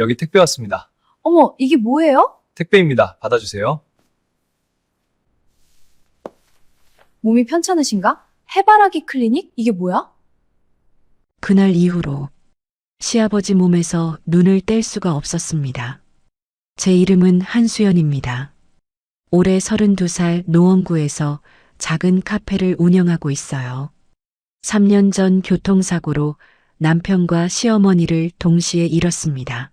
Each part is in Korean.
여기 택배 왔습니다. 어머, 이게 뭐예요? 택배입니다. 받아주세요. 몸이 편찮으신가? 해바라기 클리닉? 이게 뭐야? 그날 이후로 시아버지 몸에서 눈을 뗄 수가 없었습니다. 제 이름은 한수연입니다. 올해 32살 노원구에서 작은 카페를 운영하고 있어요. 3년 전 교통사고로 남편과 시어머니를 동시에 잃었습니다.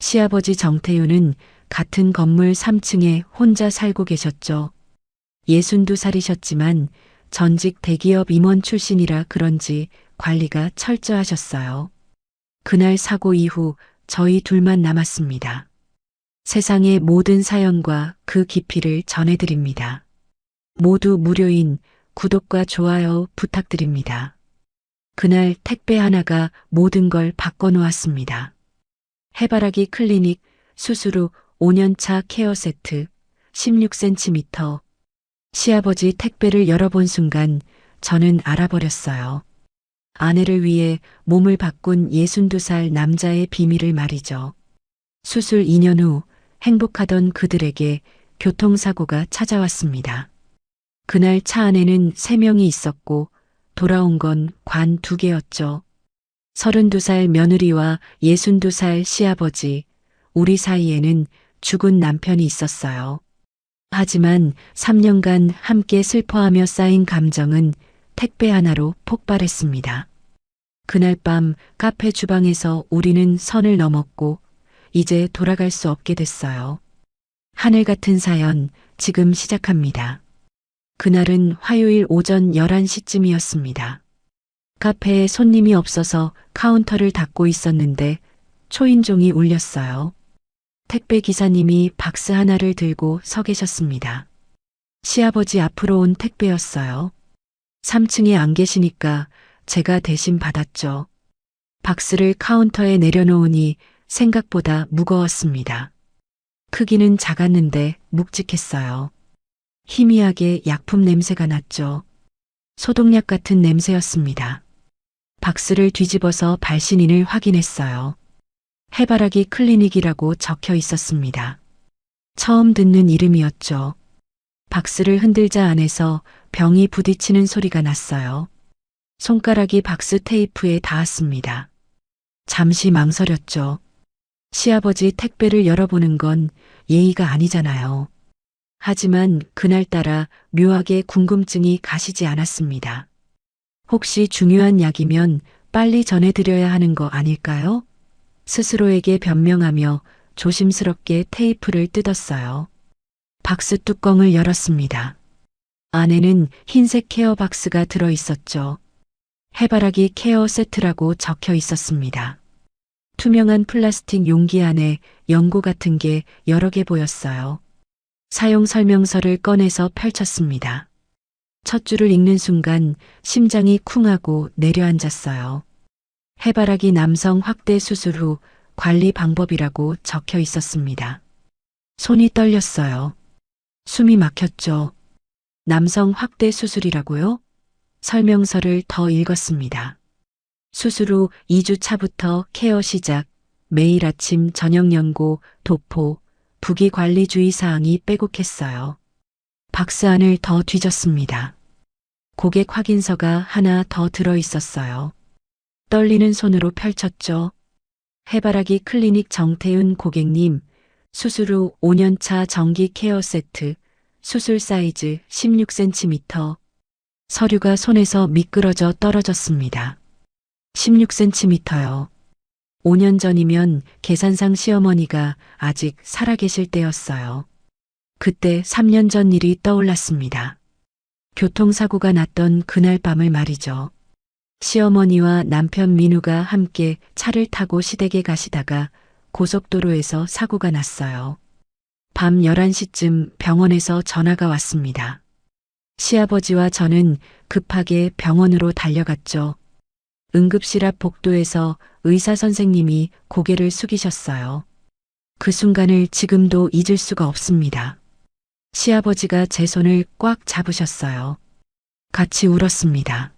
시아버지 정태윤은 같은 건물 3층에 혼자 살고 계셨죠. 62살이셨지만 전직 대기업 임원 출신이라 그런지 관리가 철저하셨어요. 그날 사고 이후 저희 둘만 남았습니다. 세상의 모든 사연과 그 깊이를 전해드립니다. 모두 무료인 구독과 좋아요 부탁드립니다. 그날 택배 하나가 모든 걸 바꿔놓았습니다. 해바라기 클리닉 수술 후 5년차 케어 세트 16cm. 시아버지 택배를 열어본 순간 저는 알아버렸어요. 아내를 위해 몸을 바꾼 62살 남자의 비밀을 말이죠. 수술 2년 후 행복하던 그들에게 교통사고가 찾아왔습니다. 그날 차 안에는 3명이 있었고 돌아온 건 관 2개였죠. 32살 며느리와 62살 시아버지, 우리 사이에는 죽은 남편이 있었어요. 하지만 3년간 함께 슬퍼하며 쌓인 감정은 택배 하나로 폭발했습니다. 그날 밤 카페 주방에서 우리는 선을 넘었고 이제 돌아갈 수 없게 됐어요. 하늘 같은 사연 지금 시작합니다. 그날은 화요일 오전 11시쯤이었습니다. 카페에 손님이 없어서 카운터를 닫고 있었는데 초인종이 울렸어요. 택배 기사님이 박스 하나를 들고 서 계셨습니다. 시아버지 앞으로 온 택배였어요. 3층에 안 계시니까 제가 대신 받았죠. 박스를 카운터에 내려놓으니 생각보다 무거웠습니다. 크기는 작았는데 묵직했어요. 희미하게 약품 냄새가 났죠. 소독약 같은 냄새였습니다. 박스를 뒤집어서 발신인을 확인했어요. 해바라기 클리닉이라고 적혀 있었습니다. 처음 듣는 이름이었죠. 박스를 흔들자 안에서 병이 부딪히는 소리가 났어요. 손가락이 박스 테이프에 닿았습니다. 잠시 망설였죠. 시아버지 택배를 열어보는 건 예의가 아니잖아요. 하지만 그날따라 묘하게 궁금증이 가시지 않았습니다. 혹시 중요한 약이면 빨리 전해드려야 하는 거 아닐까요? 스스로에게 변명하며 조심스럽게 테이프를 뜯었어요. 박스 뚜껑을 열었습니다. 안에는 흰색 케어 박스가 들어 있었죠. 해바라기 케어 세트라고 적혀 있었습니다. 투명한 플라스틱 용기 안에 연고 같은 게 여러 개 보였어요. 사용 설명서를 꺼내서 펼쳤습니다. 첫 줄을 읽는 순간 심장이 쿵하고 내려앉았어요. 해바라기 남성 확대 수술 후 관리 방법이라고 적혀 있었습니다. 손이 떨렸어요. 숨이 막혔죠. 남성 확대 수술이라고요? 설명서를 더 읽었습니다. 수술 후 2주 차부터 케어 시작, 매일 아침 저녁 연고, 도포, 부기 관리 주의사항이 빼곡했어요. 박스 안을 더 뒤졌습니다. 고객 확인서가 하나 더 들어 있었어요. 떨리는 손으로 펼쳤죠. 해바라기 클리닉 정태윤 고객님, 수술 후 5년차 정기 케어 세트, 수술 사이즈 16cm. 서류가 손에서 미끄러져 떨어졌습니다. 16cm요. 5년 전이면 계산상 시어머니가 아직 살아계실 때였어요. 그때 3년 전 일이 떠올랐습니다. 교통사고가 났던 그날 밤을 말이죠. 시어머니와 남편 민우가 함께 차를 타고 시댁에 가시다가 고속도로에서 사고가 났어요. 밤 11시쯤 병원에서 전화가 왔습니다. 시아버지와 저는 급하게 병원으로 달려갔죠. 응급실 앞 복도에서 의사 선생님이 고개를 숙이셨어요. 그 순간을 지금도 잊을 수가 없습니다. 시아버지가 제 손을 꽉 잡으셨어요. 같이 울었습니다.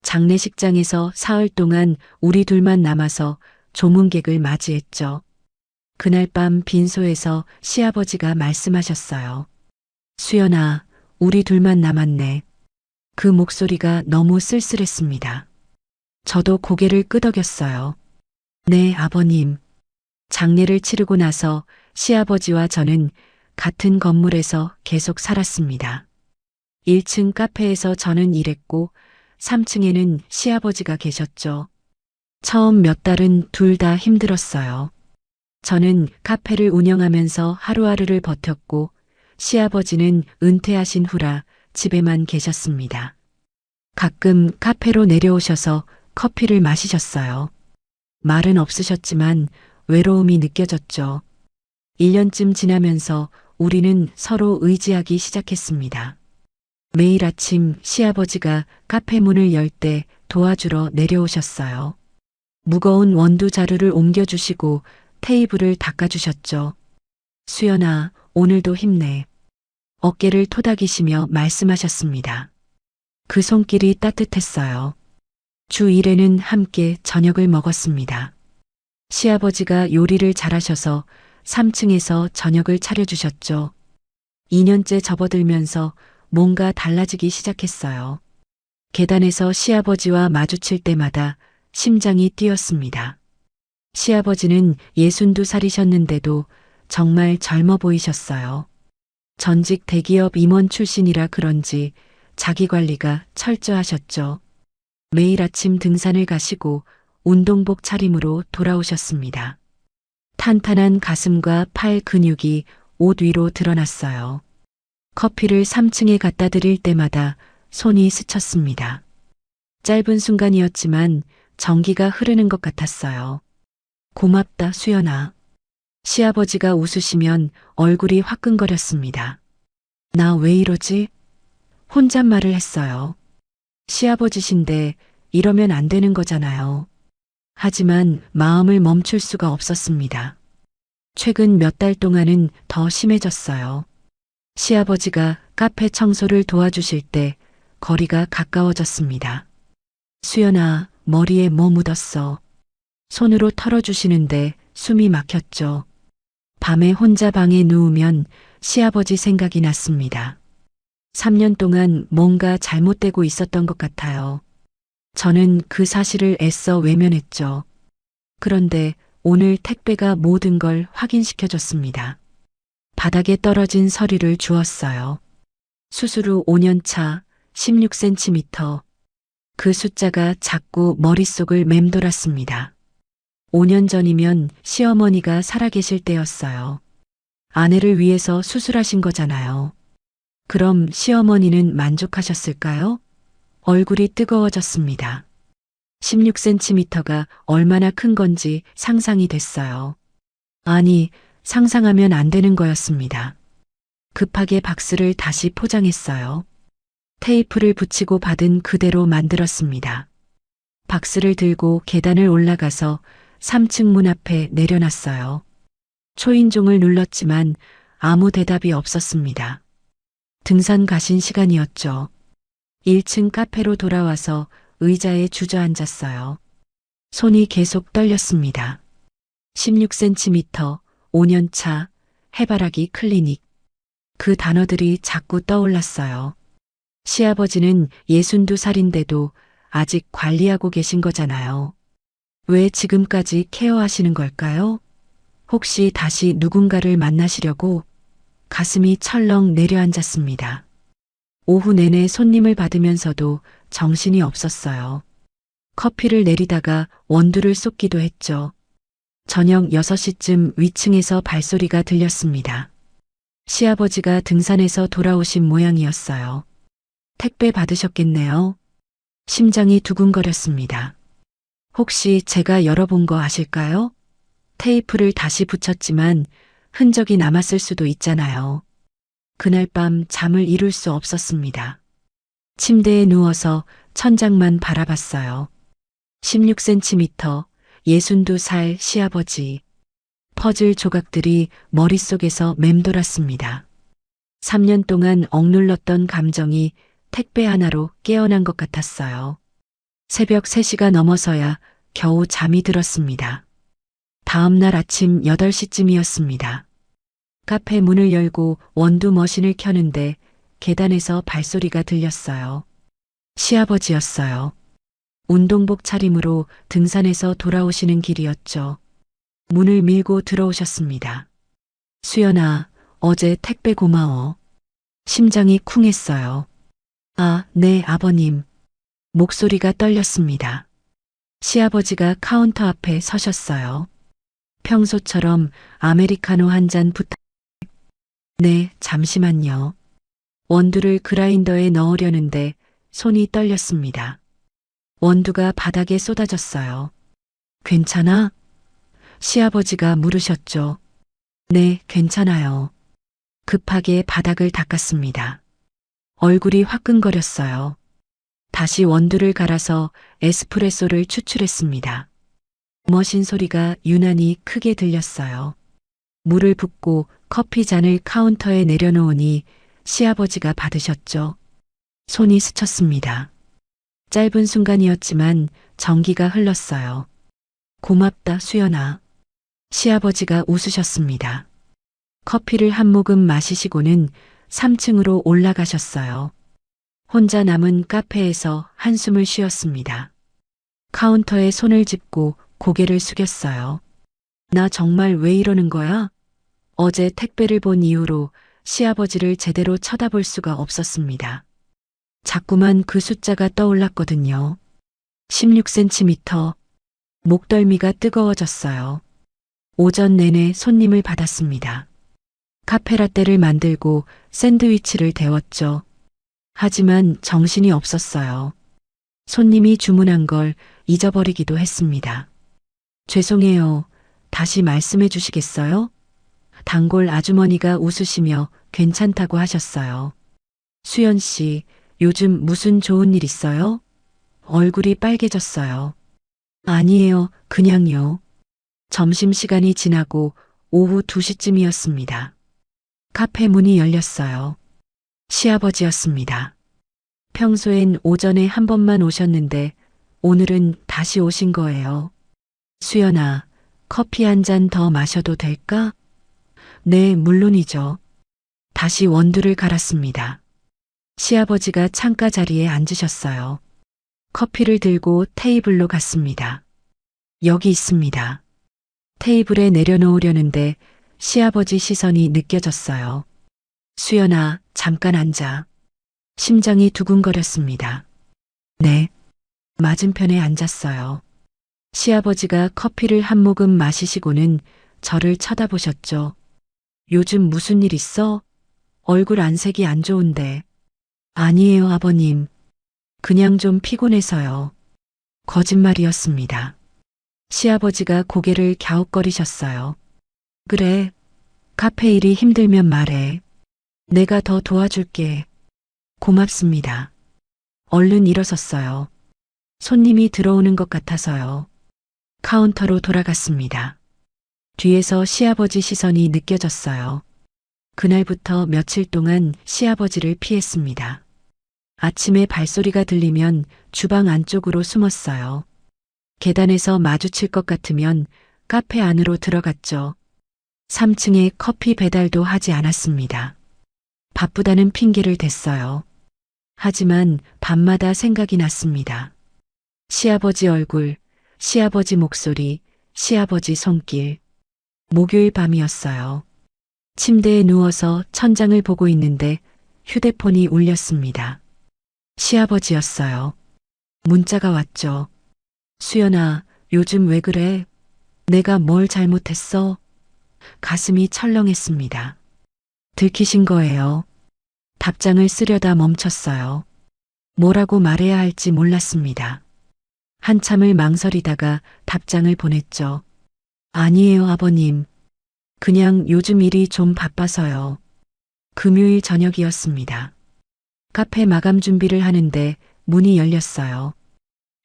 장례식장에서 사흘 동안 우리 둘만 남아서 조문객을 맞이했죠. 그날 밤 빈소에서 시아버지가 말씀하셨어요. 수연아, 우리 둘만 남았네. 그 목소리가 너무 쓸쓸했습니다. 저도 고개를 끄덕였어요. 네, 아버님. 장례를 치르고 나서 시아버지와 저는 같은 건물에서 계속 살았습니다. 1층 카페에서 저는 일했고 3층에는 시아버지가 계셨죠. 처음 몇 달은 둘 다 힘들었어요. 저는 카페를 운영하면서 하루하루를 버텼고 시아버지는 은퇴하신 후라 집에만 계셨습니다. 가끔 카페로 내려오셔서 커피를 마시셨어요. 말은 없으셨지만 외로움이 느껴졌죠. 1년쯤 지나면서 우리는 서로 의지하기 시작했습니다. 매일 아침 시아버지가 카페 문을 열 때 도와주러 내려오셨어요. 무거운 원두 자루를 옮겨주시고 테이블을 닦아주셨죠. 수연아, 오늘도 힘내. 어깨를 토닥이시며 말씀하셨습니다. 그 손길이 따뜻했어요. 주 1회는 함께 저녁을 먹었습니다. 시아버지가 요리를 잘하셔서 3층에서 저녁을 차려주셨죠. 2년째 접어들면서 뭔가 달라지기 시작했어요. 계단에서 시아버지와 마주칠 때마다 심장이 뛰었습니다. 시아버지는 62살이셨는데도 정말 젊어 보이셨어요. 전직 대기업 임원 출신이라 그런지 자기 관리가 철저하셨죠. 매일 아침 등산을 가시고 운동복 차림으로 돌아오셨습니다. 탄탄한 가슴과 팔 근육이 옷 위로 드러났어요. 커피를 3층에 갖다 드릴 때마다 손이 스쳤습니다. 짧은 순간이었지만 전기가 흐르는 것 같았어요. 고맙다, 수연아. 시아버지가 웃으시면 얼굴이 화끈거렸습니다. 나 왜 이러지? 혼잣말을 했어요. 시아버지신데 이러면 안 되는 거잖아요. 하지만 마음을 멈출 수가 없었습니다. 최근 몇 달 동안은 더 심해졌어요. 시아버지가 카페 청소를 도와주실 때 거리가 가까워졌습니다. 수연아, 머리에 뭐 묻었어? 손으로 털어주시는데 숨이 막혔죠. 밤에 혼자 방에 누우면 시아버지 생각이 났습니다. 3년 동안 뭔가 잘못되고 있었던 것 같아요. 저는 그 사실을 애써 외면했죠. 그런데 오늘 택배가 모든 걸 확인시켜줬습니다. 바닥에 떨어진 서류를 주었어요. 수술 후 5년 차 16cm. 그 숫자가 자꾸 머릿속을 맴돌았습니다. 5년 전이면 시어머니가 살아계실 때였어요. 아내를 위해서 수술하신 거잖아요. 그럼 시어머니는 만족하셨을까요? 얼굴이 뜨거워졌습니다. 16cm가 얼마나 큰 건지 상상이 됐어요. 아니, 상상하면 안 되는 거였습니다. 급하게 박스를 다시 포장했어요. 테이프를 붙이고 받은 그대로 만들었습니다. 박스를 들고 계단을 올라가서 3층 문 앞에 내려놨어요. 초인종을 눌렀지만 아무 대답이 없었습니다. 등산 가신 시간이었죠. 1층 카페로 돌아와서 의자에 주저앉았어요. 손이 계속 떨렸습니다. 16cm, 5년 차, 해바라기 클리닉. 그 단어들이 자꾸 떠올랐어요. 시아버지는 62살인데도 아직 관리하고 계신 거잖아요. 왜 지금까지 케어하시는 걸까요? 혹시 다시 누군가를 만나시려고? 가슴이 철렁 내려앉았습니다. 오후 내내 손님을 받으면서도 정신이 없었어요. 커피를 내리다가 원두를 쏟기도 했죠. 저녁 6시쯤 위층에서 발소리가 들렸습니다. 시아버지가 등산에서 돌아오신 모양이었어요. 택배 받으셨겠네요. 심장이 두근거렸습니다. 혹시 제가 열어본 거 아실까요? 테이프를 다시 붙였지만 흔적이 남았을 수도 있잖아요. 그날 밤 잠을 이룰 수 없었습니다. 침대에 누워서 천장만 바라봤어요. 16cm, 62살 시아버지. 퍼즐 조각들이 머릿속에서 맴돌았습니다. 3년 동안 억눌렀던 감정이 택배 하나로 깨어난 것 같았어요. 새벽 3시가 넘어서야 겨우 잠이 들었습니다. 다음 날 아침 8시쯤이었습니다. 카페 문을 열고 원두 머신을 켜는데 계단에서 발소리가 들렸어요. 시아버지였어요. 운동복 차림으로 등산에서 돌아오시는 길이었죠. 문을 밀고 들어오셨습니다. 수연아, 어제 택배 고마워. 심장이 쿵했어요. 아, 네, 아버님. 목소리가 떨렸습니다. 시아버지가 카운터 앞에 서셨어요. 평소처럼 아메리카노 한 잔 부탁. 네, 잠시만요. 원두를 그라인더에 넣으려는데 손이 떨렸습니다. 원두가 바닥에 쏟아졌어요. 괜찮아? 시아버지가 물으셨죠. 네, 괜찮아요. 급하게 바닥을 닦았습니다. 얼굴이 화끈거렸어요. 다시 원두를 갈아서 에스프레소를 추출했습니다. 머신 소리가 유난히 크게 들렸어요. 물을 붓고 커피 잔을 카운터에 내려놓으니 시아버지가 받으셨죠. 손이 스쳤습니다. 짧은 순간이었지만 전기가 흘렀어요. 고맙다, 수연아. 시아버지가 웃으셨습니다. 커피를 한 모금 마시시고는 3층으로 올라가셨어요. 혼자 남은 카페에서 한숨을 쉬었습니다. 카운터에 손을 짚고 고개를 숙였어요. 나 정말 왜 이러는 거야? 어제 택배를 본 이후로 시아버지를 제대로 쳐다볼 수가 없었습니다. 자꾸만 그 숫자가 떠올랐거든요. 16cm. 목덜미가 뜨거워졌어요. 오전 내내 손님을 받았습니다. 카페라떼를 만들고 샌드위치를 데웠죠. 하지만 정신이 없었어요. 손님이 주문한 걸 잊어버리기도 했습니다. 죄송해요. 다시 말씀해 주시겠어요? 단골 아주머니가 웃으시며 괜찮다고 하셨어요. 수연 씨, 요즘 무슨 좋은 일 있어요? 얼굴이 빨개졌어요. 아니에요, 그냥요. 점심시간이 지나고 오후 2시쯤이었습니다. 카페 문이 열렸어요. 시아버지였습니다. 평소엔 오전에 한 번만 오셨는데 오늘은 다시 오신 거예요. 수연아, 커피 한 잔 더 마셔도 될까? 네, 물론이죠. 다시 원두를 갈았습니다. 시아버지가 창가 자리에 앉으셨어요. 커피를 들고 테이블로 갔습니다. 여기 있습니다. 테이블에 내려놓으려는데 시아버지 시선이 느껴졌어요. 수연아, 잠깐 앉아. 심장이 두근거렸습니다. 네. 맞은편에 앉았어요. 시아버지가 커피를 한 모금 마시시고는 저를 쳐다보셨죠. 요즘 무슨 일 있어? 얼굴 안색이 안 좋은데. 아니에요, 아버님. 그냥 좀 피곤해서요. 거짓말이었습니다. 시아버지가 고개를 갸웃거리셨어요. 그래. 카페 일이 힘들면 말해. 내가 더 도와줄게. 고맙습니다. 얼른 일어섰어요. 손님이 들어오는 것 같아서요. 카운터로 돌아갔습니다. 뒤에서 시아버지 시선이 느껴졌어요. 그날부터 며칠 동안 시아버지를 피했습니다. 아침에 발소리가 들리면 주방 안쪽으로 숨었어요. 계단에서 마주칠 것 같으면 카페 안으로 들어갔죠. 3층에 커피 배달도 하지 않았습니다. 바쁘다는 핑계를 댔어요. 하지만 밤마다 생각이 났습니다. 시아버지 얼굴, 시아버지 목소리, 시아버지 손길. 목요일 밤이었어요. 침대에 누워서 천장을 보고 있는데 휴대폰이 울렸습니다. 시아버지였어요. 문자가 왔죠. 수연아, 요즘 왜 그래? 내가 뭘 잘못했어? 가슴이 철렁했습니다. 들키신 거예요. 답장을 쓰려다 멈췄어요. 뭐라고 말해야 할지 몰랐습니다. 한참을 망설이다가 답장을 보냈죠. 아니에요, 아버님. 그냥 요즘 일이 좀 바빠서요. 금요일 저녁이었습니다. 카페 마감 준비를 하는데 문이 열렸어요.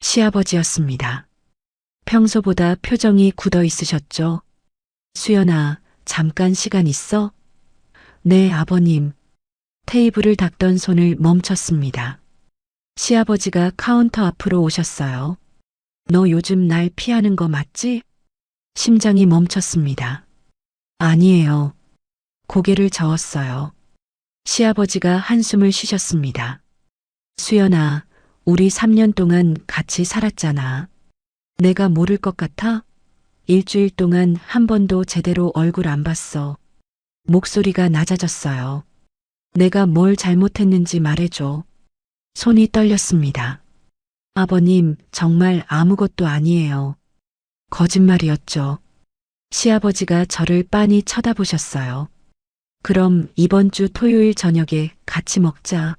시아버지였습니다. 평소보다 표정이 굳어 있으셨죠? 수연아, 잠깐 시간 있어? 네, 아버님. 테이블을 닦던 손을 멈췄습니다. 시아버지가 카운터 앞으로 오셨어요. 너 요즘 날 피하는 거 맞지? 심장이 멈췄습니다. 아니에요. 고개를 저었어요. 시아버지가 한숨을 쉬셨습니다. 수연아, 우리 3년 동안 같이 살았잖아. 내가 모를 것 같아? 일주일 동안 한 번도 제대로 얼굴 안 봤어. 목소리가 낮아졌어요. 내가 뭘 잘못했는지 말해줘. 손이 떨렸습니다. 아버님, 정말 아무것도 아니에요. 거짓말이었죠. 시아버지가 저를 빤히 쳐다보셨어요. 그럼 이번 주 토요일 저녁에 같이 먹자.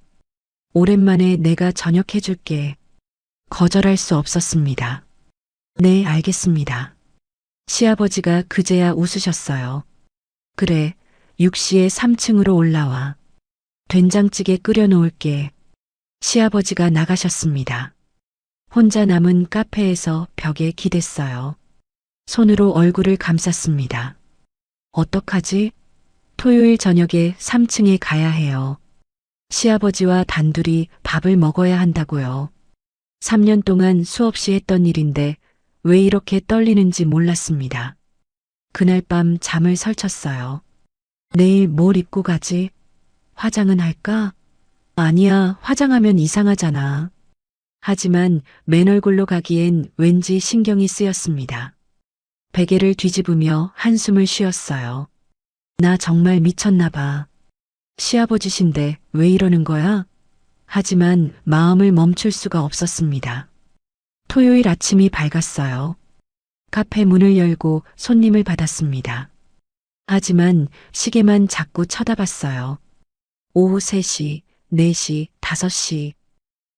오랜만에 내가 저녁 해줄게. 거절할 수 없었습니다. 네, 알겠습니다. 시아버지가 그제야 웃으셨어요. 그래, 6시에 3층으로 올라와. 된장찌개 끓여 놓을게. 시아버지가 나가셨습니다. 혼자 남은 카페에서 벽에 기댔어요. 손으로 얼굴을 감쌌습니다. 어떡하지? 토요일 저녁에 3층에 가야 해요. 시아버지와 단둘이 밥을 먹어야 한다고요. 3년 동안 수없이 했던 일인데 왜 이렇게 떨리는지 몰랐습니다. 그날 밤 잠을 설쳤어요. 내일 뭘 입고 가지? 화장은 할까? 아니야, 화장하면 이상하잖아. 하지만 맨 얼굴로 가기엔 왠지 신경이 쓰였습니다. 베개를 뒤집으며 한숨을 쉬었어요. 나 정말 미쳤나 봐. 시아버지신데 왜 이러는 거야? 하지만 마음을 멈출 수가 없었습니다. 토요일 아침이 밝았어요. 카페 문을 열고 손님을 받았습니다. 하지만 시계만 자꾸 쳐다봤어요. 오후 3시, 4시, 5시.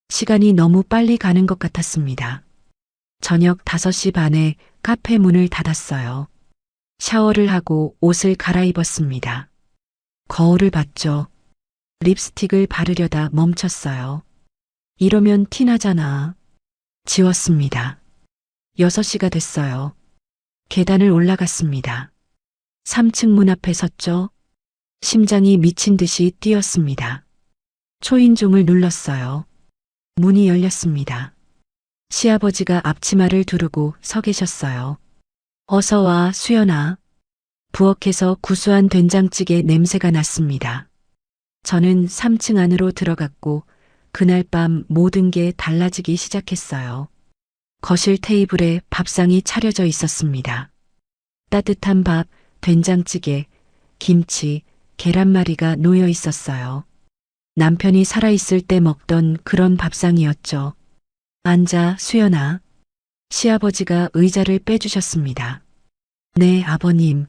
시간이 너무 빨리 가는 것 같았습니다. 저녁 5시 반에 카페 문을 닫았어요. 샤워를 하고 옷을 갈아입었습니다. 거울을 봤죠. 립스틱을 바르려다 멈췄어요. 이러면 티나잖아. 지웠습니다. 6시가 됐어요. 계단을 올라갔습니다. 3층 문 앞에 섰죠. 심장이 미친 듯이 뛰었습니다. 초인종을 눌렀어요. 문이 열렸습니다. 시아버지가 앞치마를 두르고 서 계셨어요. 어서 와, 수연아. 부엌에서 구수한 된장찌개 냄새가 났습니다. 저는 3층 안으로 들어갔고 그날 밤 모든 게 달라지기 시작했어요. 거실 테이블에 밥상이 차려져 있었습니다. 따뜻한 밥, 된장찌개, 김치, 계란말이가 놓여 있었어요. 남편이 살아있을 때 먹던 그런 밥상이었죠. 앉아, 수연아. 시아버지가 의자를 빼주셨습니다. 네, 아버님.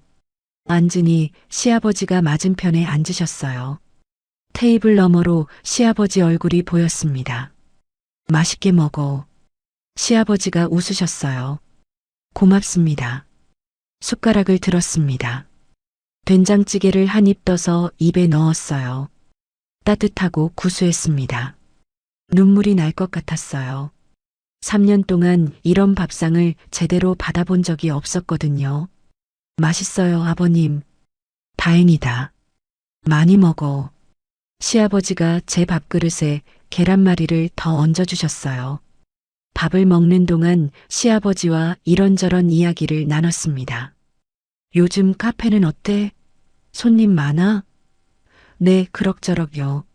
앉으니 시아버지가 맞은편에 앉으셨어요. 테이블 너머로 시아버지 얼굴이 보였습니다. 맛있게 먹어. 시아버지가 웃으셨어요. 고맙습니다. 숟가락을 들었습니다. 된장찌개를 한 입 떠서 입에 넣었어요. 따뜻하고 구수했습니다. 눈물이 날 것 같았어요. 3년 동안 이런 밥상을 제대로 받아본 적이 없었거든요. 맛있어요, 아버님. 다행이다. 많이 먹어. 시아버지가 제 밥그릇에 계란말이를 더 얹어주셨어요. 밥을 먹는 동안 시아버지와 이런저런 이야기를 나눴습니다. 요즘 카페는 어때? 손님 많아? 네, 그럭저럭요.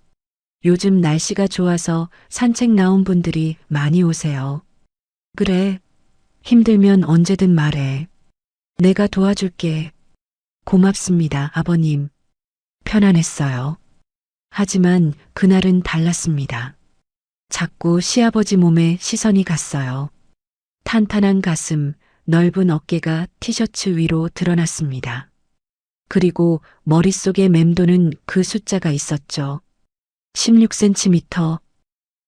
요즘 날씨가 좋아서 산책 나온 분들이 많이 오세요. 그래. 힘들면 언제든 말해. 내가 도와줄게. 고맙습니다, 아버님. 편안했어요. 하지만 그날은 달랐습니다. 자꾸 시아버지 몸에 시선이 갔어요. 탄탄한 가슴, 넓은 어깨가 티셔츠 위로 드러났습니다. 그리고 머릿속에 맴도는 그 숫자가 있었죠. 16cm.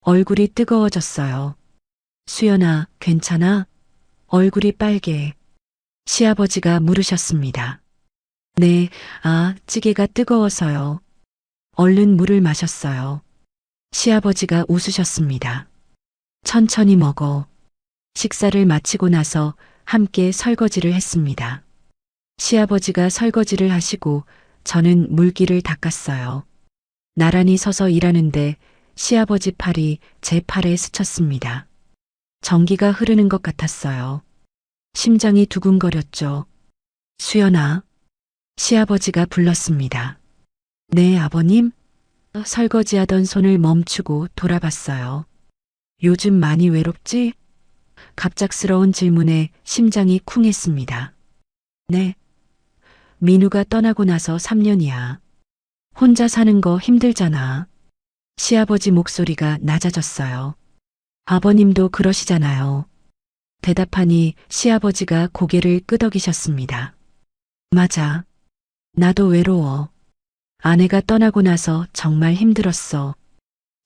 얼굴이 뜨거워졌어요. 수연아, 괜찮아? 얼굴이 빨개. 시아버지가 물으셨습니다. 네, 찌개가 뜨거워서요. 얼른 물을 마셨어요. 시아버지가 웃으셨습니다. 천천히 먹어. 식사를 마치고 나서 함께 설거지를 했습니다. 시아버지가 설거지를 하시고 저는 물기를 닦았어요. 나란히 서서 일하는데 시아버지 팔이 제 팔에 스쳤습니다. 전기가 흐르는 것 같았어요. 심장이 두근거렸죠. 수연아, 시아버지가 불렀습니다. 네, 아버님? 설거지하던 손을 멈추고 돌아봤어요. 요즘 많이 외롭지? 갑작스러운 질문에 심장이 쿵했습니다. 네. 민우가 떠나고 나서 3년이야. 혼자 사는 거 힘들잖아. 시아버지 목소리가 낮아졌어요. 아버님도 그러시잖아요. 대답하니 시아버지가 고개를 끄덕이셨습니다. 맞아. 나도 외로워. 아내가 떠나고 나서 정말 힘들었어.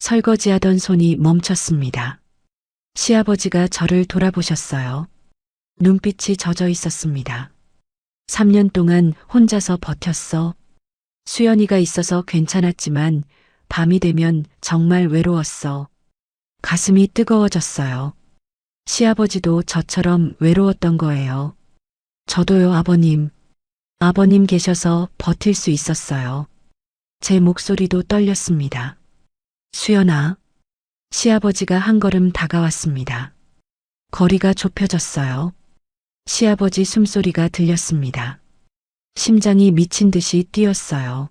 설거지하던 손이 멈췄습니다. 시아버지가 저를 돌아보셨어요. 눈빛이 젖어 있었습니다. 3년 동안 혼자서 버텼어. 수연이가 있어서 괜찮았지만 밤이 되면 정말 외로웠어. 가슴이 뜨거워졌어요. 시아버지도 저처럼 외로웠던 거예요. 저도요, 아버님. 아버님 계셔서 버틸 수 있었어요. 제 목소리도 떨렸습니다. 수연아. 시아버지가 한 걸음 다가왔습니다. 거리가 좁혀졌어요. 시아버지 숨소리가 들렸습니다. 심장이 미친 듯이 뛰었어요.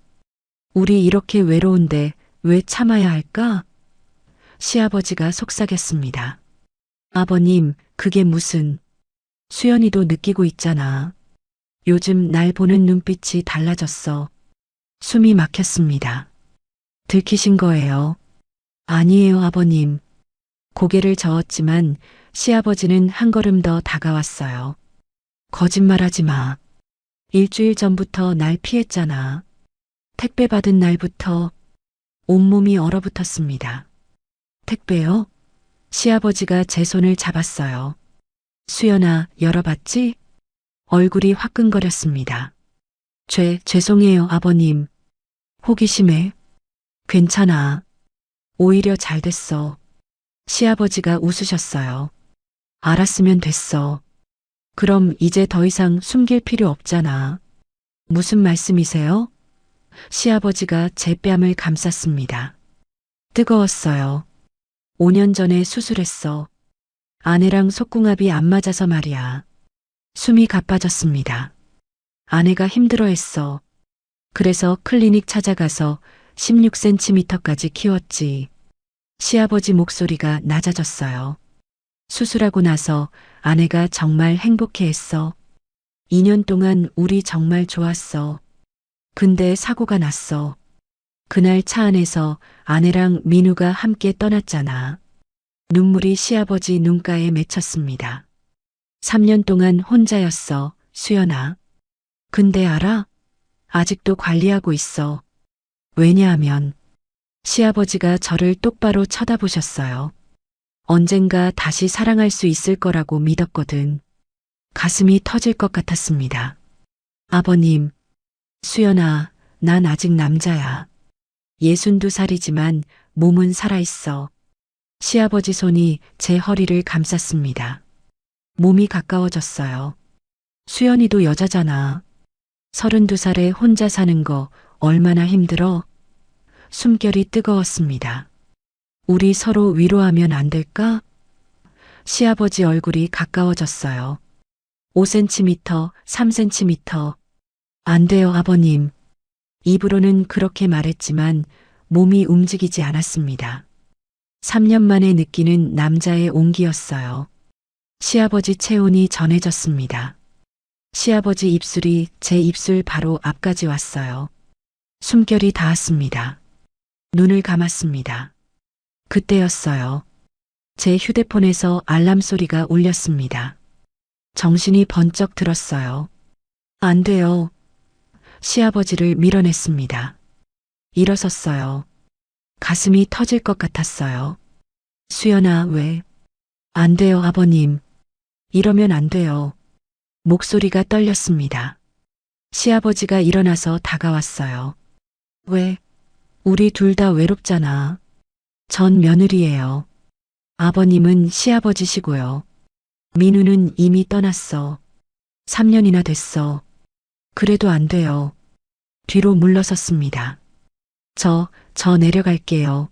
우리 이렇게 외로운데 왜 참아야 할까? 시아버지가 속삭였습니다. 아버님, 그게 무슨... 수연이도 느끼고 있잖아. 요즘 날 보는 눈빛이 달라졌어. 숨이 막혔습니다. 들키신 거예요. 아니에요, 아버님. 고개를 저었지만 시아버지는 한 걸음 더 다가왔어요. 거짓말하지 마. 일주일 전부터 날 피했잖아. 택배 받은 날부터 온몸이 얼어붙었습니다. 택배요? 시아버지가 제 손을 잡았어요. 수연아, 열어봤지? 얼굴이 화끈거렸습니다. 죄송해요, 아버님. 호기심에. 괜찮아. 오히려 잘 됐어. 시아버지가 웃으셨어요. 알았으면 됐어. 그럼 이제 더 이상 숨길 필요 없잖아. 무슨 말씀이세요? 시아버지가 제 뺨을 감쌌습니다. 뜨거웠어요. 5년 전에 수술했어. 아내랑 속궁합이 안 맞아서 말이야. 숨이 가빠졌습니다. 아내가 힘들어했어. 그래서 클리닉 찾아가서 16cm까지 키웠지. 시아버지 목소리가 낮아졌어요. 수술하고 나서 아내가 정말 행복해했어. 2년 동안 우리 정말 좋았어. 근데 사고가 났어. 그날 차 안에서 아내랑 민우가 함께 떠났잖아. 눈물이 시아버지 눈가에 맺혔습니다. 3년 동안 혼자였어, 수연아. 근데 알아? 아직도 관리하고 있어. 왜냐하면 시아버지가 저를 똑바로 쳐다보셨어요. 언젠가 다시 사랑할 수 있을 거라고 믿었거든. 가슴이 터질 것 같았습니다. 아버님, 수연아, 난 아직 남자야. 62살이지만 몸은 살아있어. 시아버지 손이 제 허리를 감쌌습니다. 몸이 가까워졌어요. 수연이도 여자잖아. 32살에 혼자 사는 거 얼마나 힘들어? 숨결이 뜨거웠습니다. 우리 서로 위로하면 안 될까? 시아버지 얼굴이 가까워졌어요. 5cm, 3cm. 안 돼요, 아버님. 입으로는 그렇게 말했지만 몸이 움직이지 않았습니다. 3년 만에 느끼는 남자의 온기였어요. 시아버지 체온이 전해졌습니다. 시아버지 입술이 제 입술 바로 앞까지 왔어요. 숨결이 닿았습니다. 눈을 감았습니다. 그때였어요. 제 휴대폰에서 알람 소리가 울렸습니다. 정신이 번쩍 들었어요. 안 돼요. 시아버지를 밀어냈습니다. 일어섰어요. 가슴이 터질 것 같았어요. 수연아, 왜? 안 돼요, 아버님. 이러면 안 돼요. 목소리가 떨렸습니다. 시아버지가 일어나서 다가왔어요. 왜? 우리 둘 다 외롭잖아. 전 며느리예요. 아버님은 시아버지시고요. 민우는 이미 떠났어. 3년이나 됐어. 그래도 안 돼요. 뒤로 물러섰습니다. 저 내려갈게요.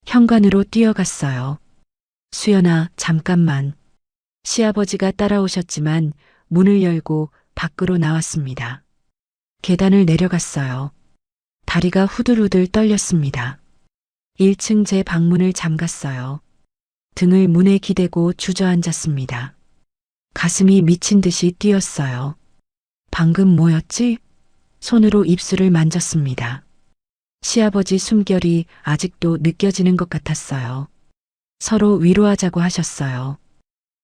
현관으로 뛰어갔어요. 수연아, 잠깐만. 시아버지가 따라오셨지만 문을 열고 밖으로 나왔습니다. 계단을 내려갔어요. 다리가 후들후들 떨렸습니다. 1층 제 방문을 잠갔어요. 등을 문에 기대고 주저앉았습니다. 가슴이 미친 듯이 뛰었어요. 방금 뭐였지? 손으로 입술을 만졌습니다. 시아버지 숨결이 아직도 느껴지는 것 같았어요. 서로 위로하자고 하셨어요.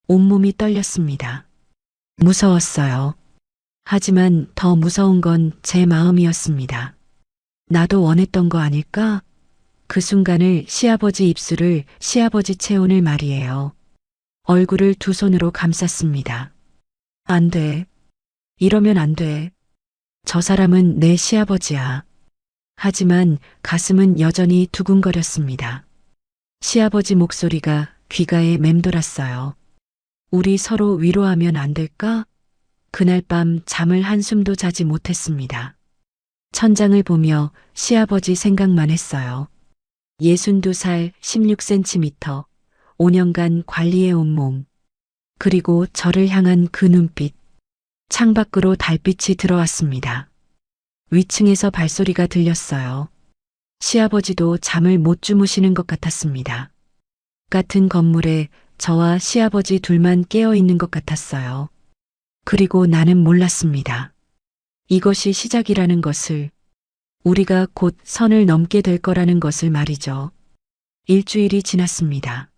온몸이 떨렸습니다. 무서웠어요. 하지만 더 무서운 건 제 마음이었습니다. 나도 원했던 거 아닐까? 그 순간을 시아버지 입술을 시아버지 체온을 말이에요. 얼굴을 두 손으로 감쌌습니다. 안 돼. 이러면 안 돼. 저 사람은 내 시아버지야. 하지만 가슴은 여전히 두근거렸습니다. 시아버지 목소리가 귓가에 맴돌았어요. 우리 서로 위로하면 안 될까? 그날 밤 잠을 한숨도 자지 못했습니다. 천장을 보며 시아버지 생각만 했어요. 62살 16cm, 5년간 관리해온 몸, 그리고 저를 향한 그 눈빛. 창밖으로 달빛이 들어왔습니다. 위층에서 발소리가 들렸어요. 시아버지도 잠을 못 주무시는 것 같았습니다. 같은 건물에 저와 시아버지 둘만 깨어 있는 것 같았어요. 그리고 나는 몰랐습니다. 이것이 시작이라는 것을, 우리가 곧 선을 넘게 될 거라는 것을 말이죠. 일주일이 지났습니다.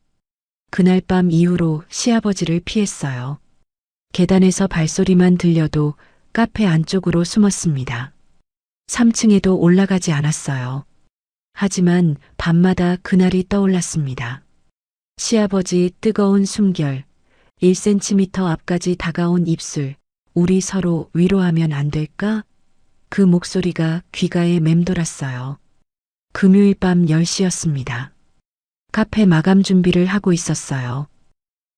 그날 밤 이후로 시아버지를 피했어요. 계단에서 발소리만 들려도 카페 안쪽으로 숨었습니다. 3층에도 올라가지 않았어요. 하지만 밤마다 그날이 떠올랐습니다. 시아버지 뜨거운 숨결, 1cm 앞까지 다가온 입술, 우리 서로 위로하면 안 될까? 그 목소리가 귓가에 맴돌았어요. 금요일 밤 10시였습니다. 카페 마감 준비를 하고 있었어요.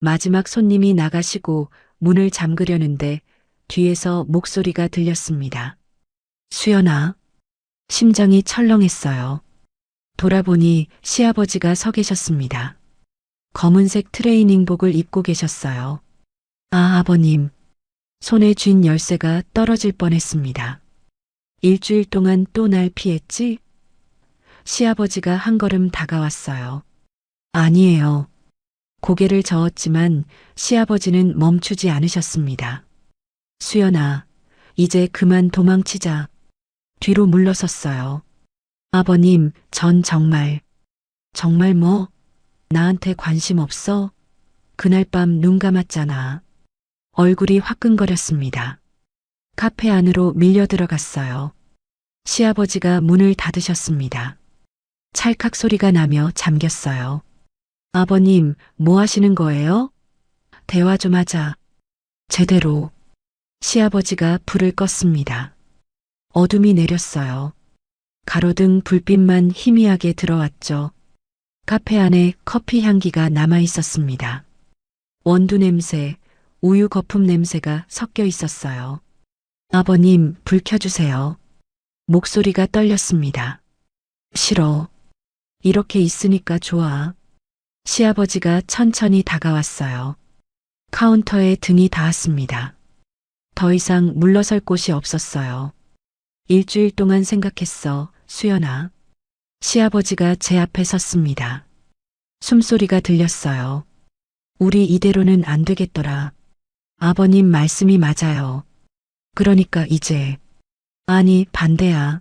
마지막 손님이 나가시고 문을 잠그려는데 뒤에서 목소리가 들렸습니다. 수연아. 심장이 철렁했어요. 돌아보니 시아버지가 서 계셨습니다. 검은색 트레이닝복을 입고 계셨어요. 아, 아버님. 손에 쥔 열쇠가 떨어질 뻔했습니다. 일주일 동안 또 날 피했지? 시아버지가 한 걸음 다가왔어요. 아니에요. 고개를 저었지만 시아버지는 멈추지 않으셨습니다. 수연아, 이제 그만 도망치자. 뒤로 물러섰어요. 아버님, 전 정말 뭐? 나한테 관심 없어? 그날 밤 눈 감았잖아. 얼굴이 화끈거렸습니다. 카페 안으로 밀려 들어갔어요. 시아버지가 문을 닫으셨습니다. 찰칵 소리가 나며 잠겼어요. 아버님, 뭐 하시는 거예요? 대화 좀 하자. 제대로. 시아버지가 불을 껐습니다. 어둠이 내렸어요. 가로등 불빛만 희미하게 들어왔죠. 카페 안에 커피 향기가 남아 있었습니다. 원두 냄새, 우유 거품 냄새가 섞여 있었어요. 아버님, 불 켜주세요. 목소리가 떨렸습니다. 싫어. 이렇게 있으니까 좋아. 시아버지가 천천히 다가왔어요. 카운터에 등이 닿았습니다. 더 이상 물러설 곳이 없었어요. 일주일 동안 생각했어, 수연아. 시아버지가 제 앞에 섰습니다. 숨소리가 들렸어요. 우리 이대로는 안 되겠더라. 아버님 말씀이 맞아요. 그러니까 이제. 아니, 반대야.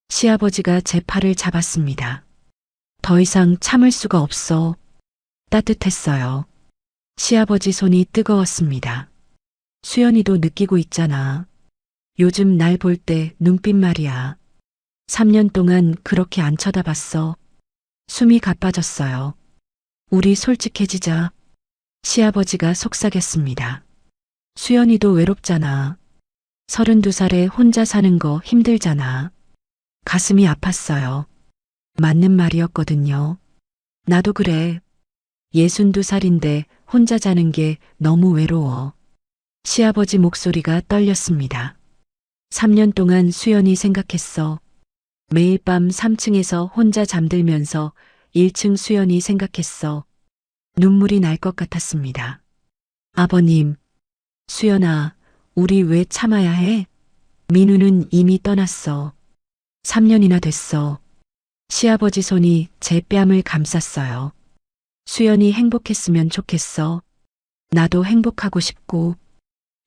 시아버지가 제 팔을 잡았습니다. 더 이상 참을 수가 없어. 따뜻했어요. 시아버지 손이 뜨거웠습니다. 수연이도 느끼고 있잖아. 요즘 날 볼 때 눈빛 말이야. 3년 동안 그렇게 안 쳐다봤어. 숨이 가빠졌어요. 우리 솔직해지자. 시아버지가 속삭였습니다. 수연이도 외롭잖아. 32살에 혼자 사는 거 힘들잖아. 가슴이 아팠어요. 맞는 말이었거든요. 나도 그래. 62살인데 혼자 자는 게 너무 외로워. 시아버지 목소리가 떨렸습니다. 3년 동안 수연이 생각했어. 매일 밤 3층에서 혼자 잠들면서 1층 수연이 생각했어. 눈물이 날 것 같았습니다. 아버님, 수연아, 우리 왜 참아야 해? 민우는 이미 떠났어. 3년이나 됐어. 시아버지 손이 제 뺨을 감쌌어요. 수연이 행복했으면 좋겠어. 나도 행복하고 싶고.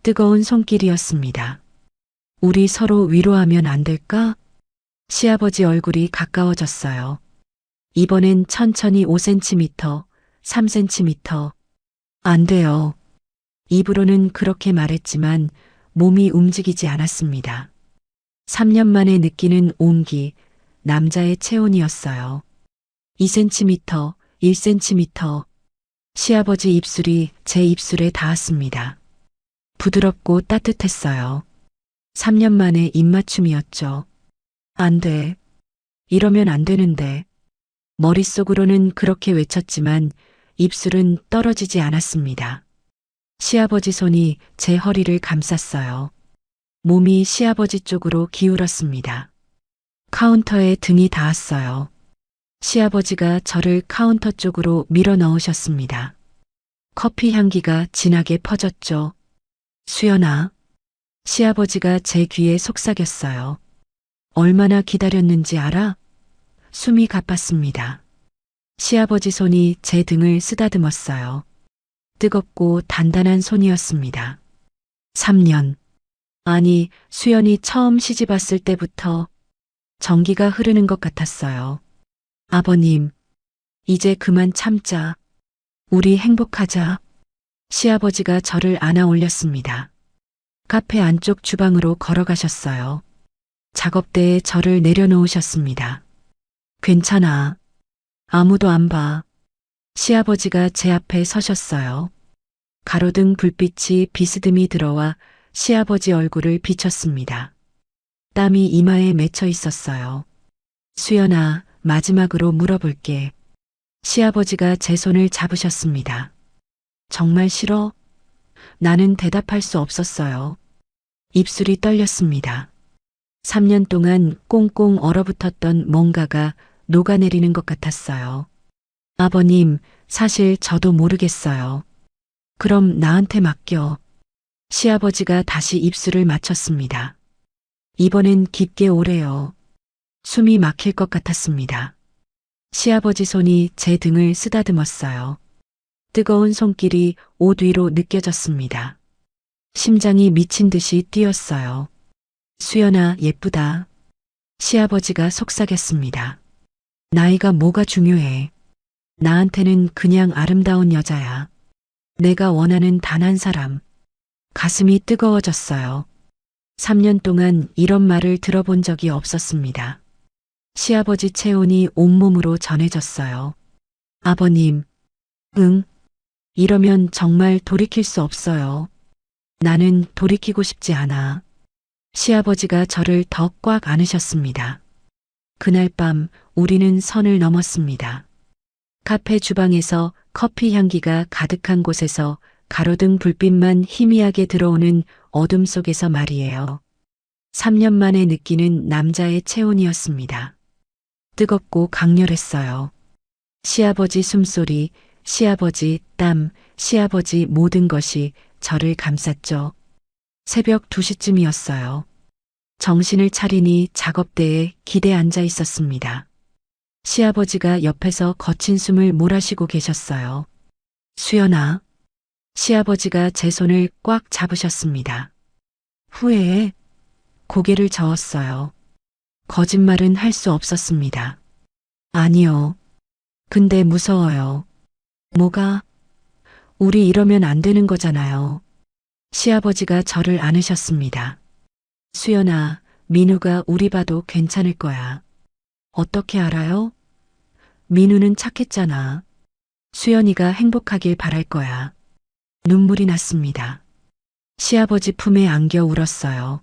뜨거운 손길이었습니다. 우리 서로 위로하면 안 될까? 시아버지 얼굴이 가까워졌어요. 이번엔 천천히 5cm, 3cm. 안 돼요. 입으로는 그렇게 말했지만 몸이 움직이지 않았습니다. 3년 만에 느끼는 온기, 남자의 체온이었어요. 2cm, 1cm. 시아버지 입술이 제 입술에 닿았습니다. 부드럽고 따뜻했어요. 3년 만에 입맞춤이었죠. 안 돼. 이러면 안 되는데. 머릿속으로는 그렇게 외쳤지만 입술은 떨어지지 않았습니다. 시아버지 손이 제 허리를 감쌌어요. 몸이 시아버지 쪽으로 기울었습니다. 카운터에 등이 닿았어요. 시아버지가 저를 카운터 쪽으로 밀어 넣으셨습니다. 커피 향기가 진하게 퍼졌죠. 수연아. 시아버지가 제 귀에 속삭였어요. 얼마나 기다렸는지 알아? 숨이 가빴습니다. 시아버지 손이 제 등을 쓰다듬었어요. 뜨겁고 단단한 손이었습니다. 3년. 아니, 수연이 처음 시집 왔을 때부터 전기가 흐르는 것 같았어요. 아버님, 이제 그만 참자. 우리 행복하자. 시아버지가 저를 안아 올렸습니다. 카페 안쪽 주방으로 걸어가셨어요. 작업대에 저를 내려놓으셨습니다. 괜찮아. 아무도 안 봐. 시아버지가 제 앞에 서셨어요. 가로등 불빛이 비스듬히 들어와 시아버지 얼굴을 비췄습니다. 땀이 이마에 맺혀 있었어요. 수연아, 마지막으로 물어볼게. 시아버지가 제 손을 잡으셨습니다. 정말 싫어? 나는 대답할 수 없었어요. 입술이 떨렸습니다. 3년 동안 꽁꽁 얼어붙었던 뭔가가 녹아내리는 것 같았어요. 아버님, 사실 저도 모르겠어요. 그럼 나한테 맡겨. 시아버지가 다시 입술을 맞췄습니다. 이번엔 깊게 오래요. 숨이 막힐 것 같았습니다. 시아버지 손이 제 등을 쓰다듬었어요. 뜨거운 손길이 옷 위로 느껴졌습니다. 심장이 미친 듯이 뛰었어요. 수연아, 예쁘다. 시아버지가 속삭였습니다. 나이가 뭐가 중요해. 나한테는 그냥 아름다운 여자야. 내가 원하는 단 한 사람. 가슴이 뜨거워졌어요. 3년 동안 이런 말을 들어본 적이 없었습니다. 시아버지 체온이 온몸으로 전해졌어요. 아버님, 응. 이러면 정말 돌이킬 수 없어요. 나는 돌이키고 싶지 않아. 시아버지가 저를 더 꽉 안으셨습니다. 그날 밤 우리는 선을 넘었습니다. 카페 주방에서 커피 향기가 가득한 곳에서 가로등 불빛만 희미하게 들어오는 어둠 속에서 말이에요. 3년 만에 느끼는 남자의 체온이었습니다. 뜨겁고 강렬했어요. 시아버지 숨소리, 시아버지 땀, 시아버지 모든 것이 저를 감쌌죠. 새벽 2시쯤이었어요. 정신을 차리니 작업대에 기대 앉아 있었습니다. 시아버지가 옆에서 거친 숨을 몰아쉬고 계셨어요. 수연아. 시아버지가 제 손을 꽉 잡으셨습니다. 후회해. 고개를 저었어요. 거짓말은 할 수 없었습니다. 아니요. 근데 무서워요. 뭐가? 우리 이러면 안 되는 거잖아요. 시아버지가 저를 안으셨습니다. 수연아, 민우가 우리 봐도 괜찮을 거야. 어떻게 알아요? 민우는 착했잖아. 수연이가 행복하길 바랄 거야. 눈물이 났습니다. 시아버지 품에 안겨 울었어요.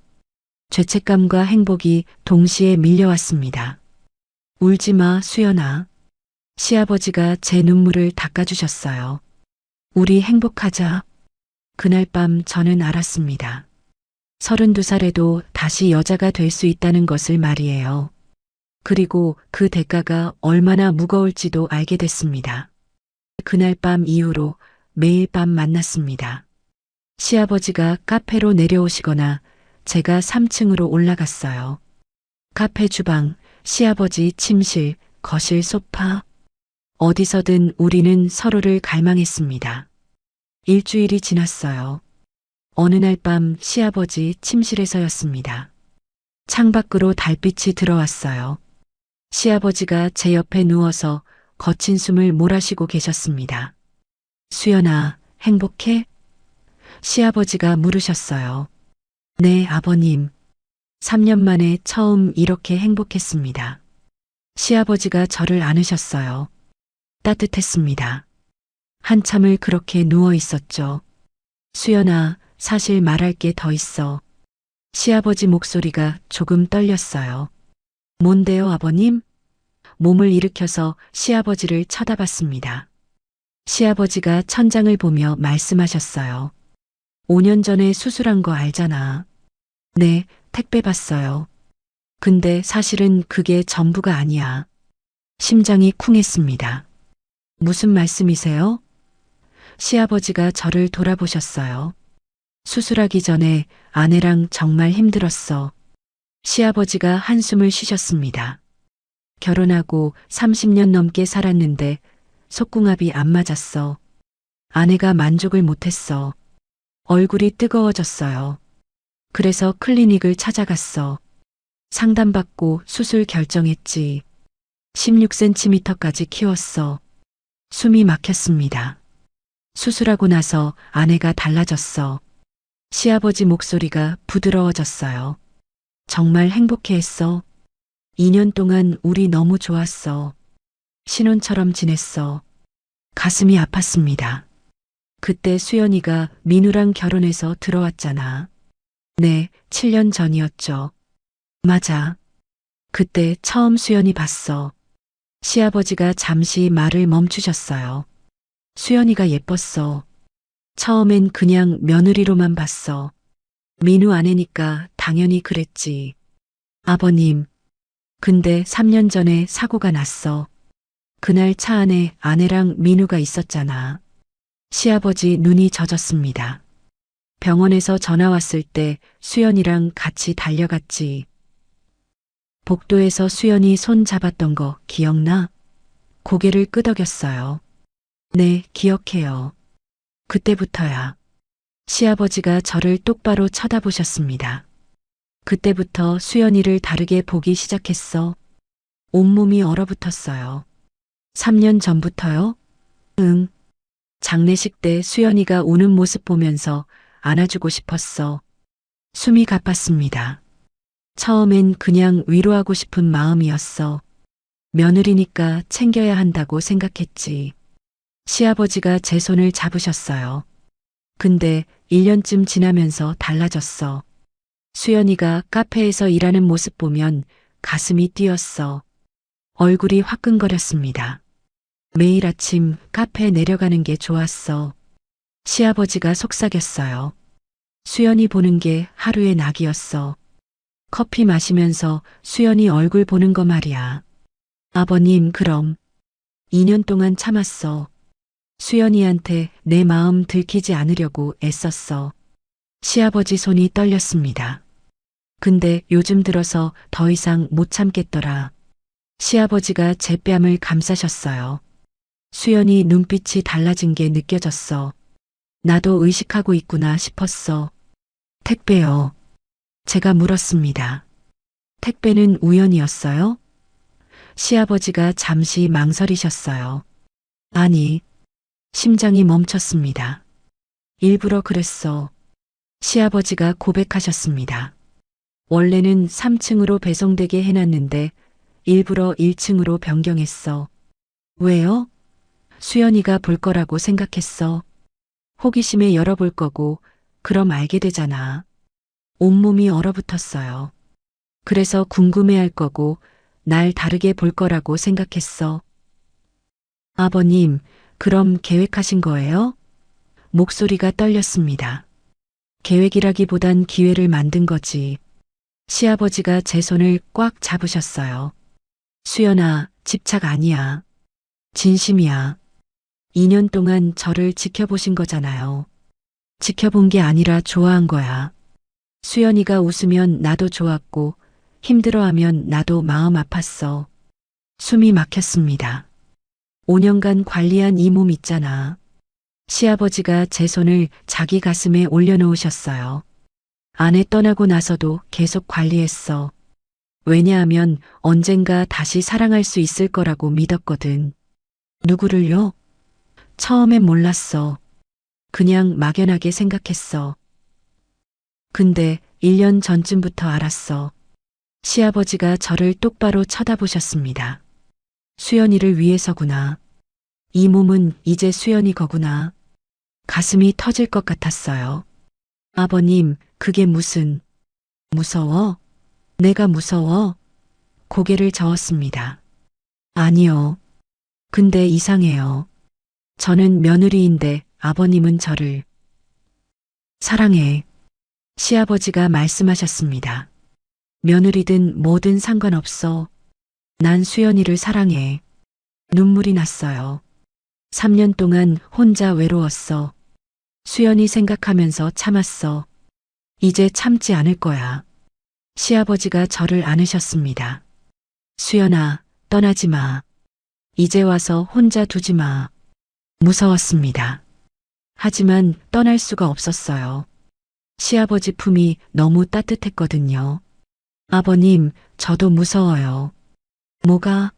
죄책감과 행복이 동시에 밀려왔습니다. 울지 마, 수연아. 시아버지가 제 눈물을 닦아주셨어요. 우리 행복하자. 그날 밤 저는 알았습니다. 32살에도 다시 여자가 될 수 있다는 것을 말이에요. 그리고 그 대가가 얼마나 무거울지도 알게 됐습니다. 그날 밤 이후로 매일 밤 만났습니다. 시아버지가 카페로 내려오시거나 제가 3층으로 올라갔어요. 카페 주방, 시아버지 침실, 거실 소파. 어디서든 우리는 서로를 갈망했습니다. 일주일이 지났어요. 어느 날 밤 시아버지 침실에서였습니다. 창밖으로 달빛이 들어왔어요. 시아버지가 제 옆에 누워서 거친 숨을 몰아쉬고 계셨습니다. 수연아, 행복해? 시아버지가 물으셨어요. 네, 아버님. 3년 만에 처음 이렇게 행복했습니다. 시아버지가 저를 안으셨어요. 따뜻했습니다. 한참을 그렇게 누워 있었죠. 수연아, 사실 말할 게 더 있어. 시아버지 목소리가 조금 떨렸어요. 뭔데요, 아버님? 몸을 일으켜서 시아버지를 쳐다봤습니다. 시아버지가 천장을 보며 말씀하셨어요. 5년 전에 수술한 거 알잖아. 네, 택배 봤어요. 근데 사실은 그게 전부가 아니야. 심장이 쿵했습니다. 무슨 말씀이세요? 시아버지가 저를 돌아보셨어요. 수술하기 전에 아내랑 정말 힘들었어. 시아버지가 한숨을 쉬셨습니다. 결혼하고 30년 넘게 살았는데 속궁합이 안 맞았어. 아내가 만족을 못했어. 얼굴이 뜨거워졌어요. 그래서 클리닉을 찾아갔어. 상담받고 수술 결정했지. 16cm까지 키웠어. 숨이 막혔습니다. 수술하고 나서 아내가 달라졌어. 시아버지 목소리가 부드러워졌어요. 정말 행복해했어. 2년 동안 우리 너무 좋았어. 신혼처럼 지냈어. 가슴이 아팠습니다. 그때 수연이가 민우랑 결혼해서 들어왔잖아. 네, 7년 전이었죠. 맞아. 그때 처음 수연이 봤어. 시아버지가 잠시 말을 멈추셨어요. 수연이가 예뻤어. 처음엔 그냥 며느리로만 봤어. 민우 아내니까 당연히 그랬지. 아버님. 근데 3년 전에 사고가 났어. 그날 차 안에 아내랑 민우가 있었잖아. 시아버지 눈이 젖었습니다. 병원에서 전화 왔을 때 수연이랑 같이 달려갔지. 복도에서 수연이 손 잡았던 거 기억나? 고개를 끄덕였어요. 네, 기억해요. 그때부터야. 시아버지가 저를 똑바로 쳐다보셨습니다. 그때부터 수연이를 다르게 보기 시작했어. 온몸이 얼어붙었어요. 3년 전부터요? 응. 장례식 때 수연이가 우는 모습 보면서 안아주고 싶었어. 숨이 가빴습니다. 처음엔 그냥 위로하고 싶은 마음이었어. 며느리니까 챙겨야 한다고 생각했지. 시아버지가 제 손을 잡으셨어요. 근데 1년쯤 지나면서 달라졌어. 수연이가 카페에서 일하는 모습 보면 가슴이 뛰었어. 얼굴이 화끈거렸습니다. 매일 아침 카페에 내려가는 게 좋았어. 시아버지가 속삭였어요. 수연이 보는 게 하루의 낙이었어. 커피 마시면서 수연이 얼굴 보는 거 말이야. 아버님, 그럼 2년 동안 참았어. 수연이한테 내 마음 들키지 않으려고 애썼어. 시아버지 손이 떨렸습니다. 근데 요즘 들어서 더 이상 못 참겠더라. 시아버지가 제 뺨을 감싸셨어요. 수연이 눈빛이 달라진 게 느껴졌어. 나도 의식하고 있구나 싶었어. 택배요. 제가 물었습니다. 택배는 우연이었어요? 시아버지가 잠시 망설이셨어요. 아니, 심장이 멈췄습니다. 일부러 그랬어. 시아버지가 고백하셨습니다. 원래는 3층으로 배송되게 해놨는데 일부러 1층으로 변경했어. 왜요? 수연이가 볼 거라고 생각했어. 호기심에 열어볼 거고, 그럼 알게 되잖아. 온몸이 얼어붙었어요. 그래서 궁금해할 거고, 날 다르게 볼 거라고 생각했어. 아버님, 그럼 계획하신 거예요? 목소리가 떨렸습니다. 계획이라기보단 기회를 만든 거지. 시아버지가 제 손을 꽉 잡으셨어요. 수연아, 집착 아니야. 진심이야. 2년 동안 저를 지켜보신 거잖아요. 지켜본 게 아니라 좋아한 거야. 수연이가 웃으면 나도 좋았고 힘들어하면 나도 마음 아팠어. 숨이 막혔습니다. 5년간 관리한 이 몸 있잖아. 시아버지가 제 손을 자기 가슴에 올려놓으셨어요. 아내 떠나고 나서도 계속 관리했어. 왜냐하면 언젠가 다시 사랑할 수 있을 거라고 믿었거든. 누구를요? 처음엔 몰랐어. 그냥 막연하게 생각했어. 근데 1년 전쯤부터 알았어. 시아버지가 저를 똑바로 쳐다보셨습니다. 수연이를 위해서구나. 이 몸은 이제 수연이 거구나. 가슴이 터질 것 같았어요. 아버님, 그게 무슨... 무서워? 내가 무서워? 고개를 저었습니다. 아니요. 근데 이상해요. 저는 며느리인데 아버님은 저를 사랑해. 시아버지가 말씀하셨습니다. 며느리든 뭐든 상관없어. 난 수연이를 사랑해. 눈물이 났어요. 3년 동안 혼자 외로웠어. 수연이 생각하면서 참았어. 이제 참지 않을 거야. 시아버지가 저를 안으셨습니다. 수연아, 떠나지 마. 이제 와서 혼자 두지 마. 무서웠습니다. 하지만 떠날 수가 없었어요. 시아버지 품이 너무 따뜻했거든요. 아버님, 저도 무서워요. 뭐가?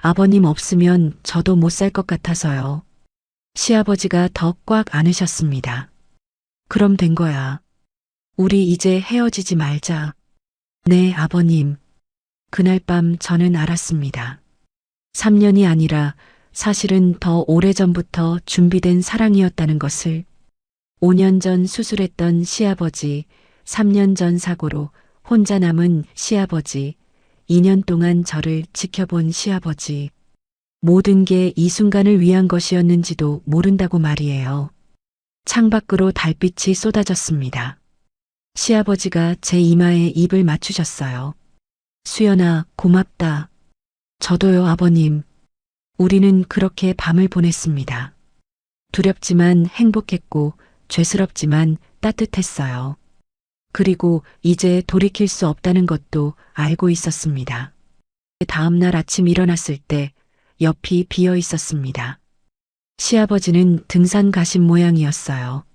아버님 없으면 저도 못 살 것 같아서요. 시아버지가 더 꽉 안으셨습니다. 그럼 된 거야. 우리 이제 헤어지지 말자. 네, 아버님. 그날 밤 저는 알았습니다. 3년이 아니라 사실은 더 오래전부터 준비된 사랑이었다는 것을. 5년 전 수술했던 시아버지, 3년 전 사고로 혼자 남은 시아버지, 2년 동안 저를 지켜본 시아버지. 모든 게 이 순간을 위한 것이었는지도 모른다고 말이에요. 창밖으로 달빛이 쏟아졌습니다. 시아버지가 제 이마에 입을 맞추셨어요. 수연아, 고맙다. 저도요, 아버님. 우리는 그렇게 밤을 보냈습니다. 두렵지만 행복했고 죄스럽지만 따뜻했어요. 그리고 이제 돌이킬 수 없다는 것도 알고 있었습니다. 다음 날 아침 일어났을 때 옆이 비어 있었습니다. 시아버지는 등산 가신 모양이었어요.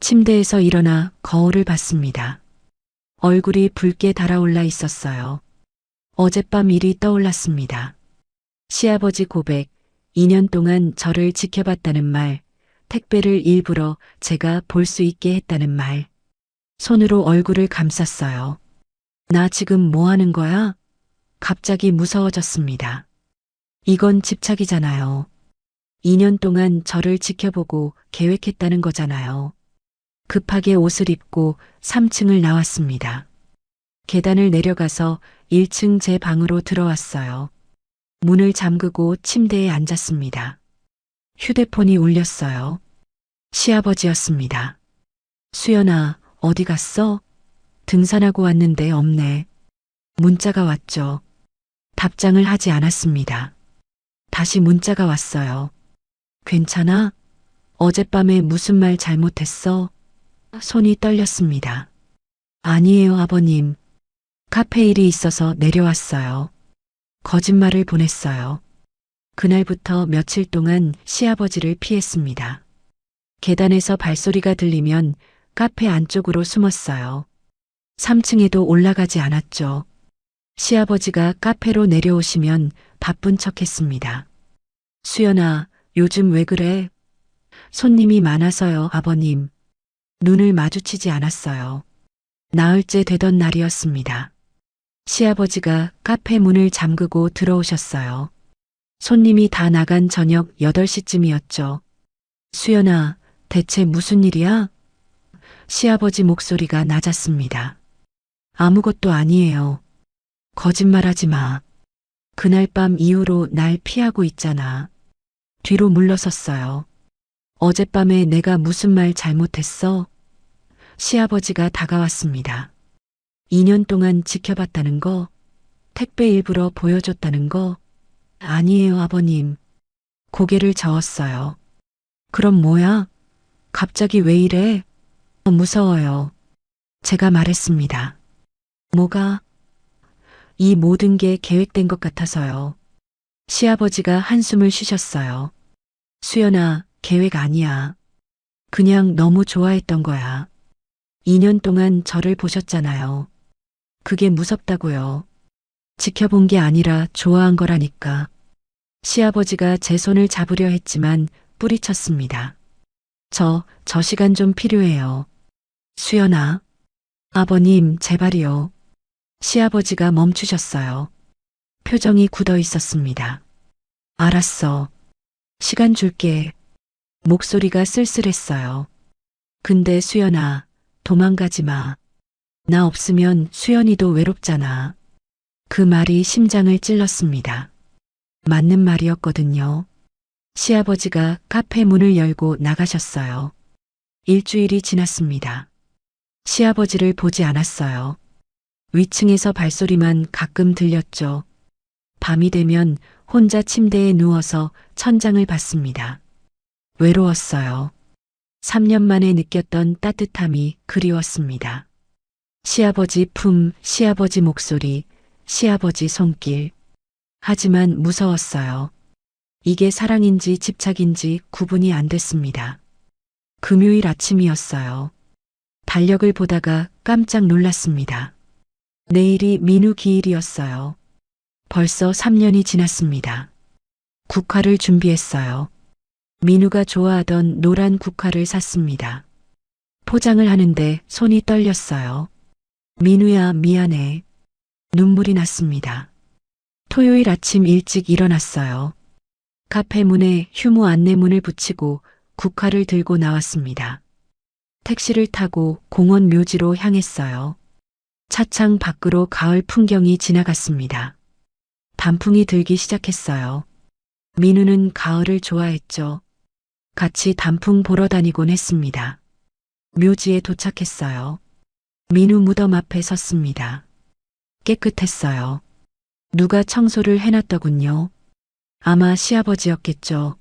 침대에서 일어나 거울을 봤습니다. 얼굴이 붉게 달아올라 있었어요. 어젯밤 일이 떠올랐습니다. 시아버지 고백, 2년 동안 저를 지켜봤다는 말, 택배를 일부러 제가 볼 수 있게 했다는 말. 손으로 얼굴을 감쌌어요. 나 지금 뭐 하는 거야? 갑자기 무서워졌습니다. 이건 집착이잖아요. 2년 동안 저를 지켜보고 계획했다는 거잖아요. 급하게 옷을 입고 3층을 나왔습니다. 계단을 내려가서 1층 제 방으로 들어왔어요. 문을 잠그고 침대에 앉았습니다. 휴대폰이 울렸어요. 시아버지였습니다. 수연아, 어디 갔어? 등산하고 왔는데 없네. 문자가 왔죠. 답장을 하지 않았습니다. 다시 문자가 왔어요. 괜찮아? 어젯밤에 무슨 말 잘못했어? 손이 떨렸습니다. 아니에요, 아버님. 카페 일이 있어서 내려왔어요. 거짓말을 보냈어요. 그날부터 며칠 동안 시아버지를 피했습니다. 계단에서 발소리가 들리면 카페 안쪽으로 숨었어요. 3층에도 올라가지 않았죠. 시아버지가 카페로 내려오시면 바쁜 척 했습니다. 수연아, 요즘 왜 그래? 손님이 많아서요, 아버님. 눈을 마주치지 않았어요. 나흘째 되던 날이었습니다. 시아버지가 카페 문을 잠그고 들어오셨어요. 손님이 다 나간 저녁 8시쯤이었죠. 수연아, 대체 무슨 일이야? 시아버지 목소리가 낮았습니다. 아무것도 아니에요. 거짓말하지 마. 그날 밤 이후로 날 피하고 있잖아. 뒤로 물러섰어요. 어젯밤에 내가 무슨 말 잘못했어? 시아버지가 다가왔습니다. 2년 동안 지켜봤다는 거, 택배 일부러 보여줬다는 거, 아니에요, 아버님. 고개를 저었어요. 그럼 뭐야? 갑자기 왜 이래? 무서워요. 제가 말했습니다. 뭐가? 이 모든 게 계획된 것 같아서요. 시아버지가 한숨을 쉬셨어요. 수연아, 계획 아니야. 그냥 너무 좋아했던 거야. 2년 동안 저를 보셨잖아요. 그게 무섭다고요. 지켜본 게 아니라 좋아한 거라니까. 시아버지가 제 손을 잡으려 했지만 뿌리쳤습니다. 저 시간 좀 필요해요. 수연아. 아버님, 제발이요. 시아버지가 멈추셨어요. 표정이 굳어 있었습니다. 알았어. 시간 줄게. 목소리가 쓸쓸했어요. 근데 수연아, 도망가지 마. 나 없으면 수연이도 외롭잖아. 그 말이 심장을 찔렀습니다. 맞는 말이었거든요. 시아버지가 카페 문을 열고 나가셨어요. 일주일이 지났습니다. 시아버지를 보지 않았어요. 위층에서 발소리만 가끔 들렸죠. 밤이 되면 혼자 침대에 누워서 천장을 봤습니다. 외로웠어요. 3년 만에 느꼈던 따뜻함이 그리웠습니다. 시아버지 품, 시아버지 목소리, 시아버지 손길. 하지만 무서웠어요. 이게 사랑인지 집착인지 구분이 안 됐습니다. 금요일 아침이었어요. 달력을 보다가 깜짝 놀랐습니다. 내일이 민우 기일이었어요. 벌써 3년이 지났습니다. 국화를 준비했어요. 민우가 좋아하던 노란 국화를 샀습니다. 포장을 하는데 손이 떨렸어요. 민우야, 미안해. 눈물이 났습니다. 토요일 아침 일찍 일어났어요. 카페 문에 휴무 안내문을 붙이고 국화를 들고 나왔습니다. 택시를 타고 공원 묘지로 향했어요. 차창 밖으로 가을 풍경이 지나갔습니다. 단풍이 들기 시작했어요. 민우는 가을을 좋아했죠. 같이 단풍 보러 다니곤 했습니다. 묘지에 도착했어요. 민우 무덤 앞에 섰습니다. 깨끗했어요. 누가 청소를 해놨더군요. 아마 시아버지였겠죠.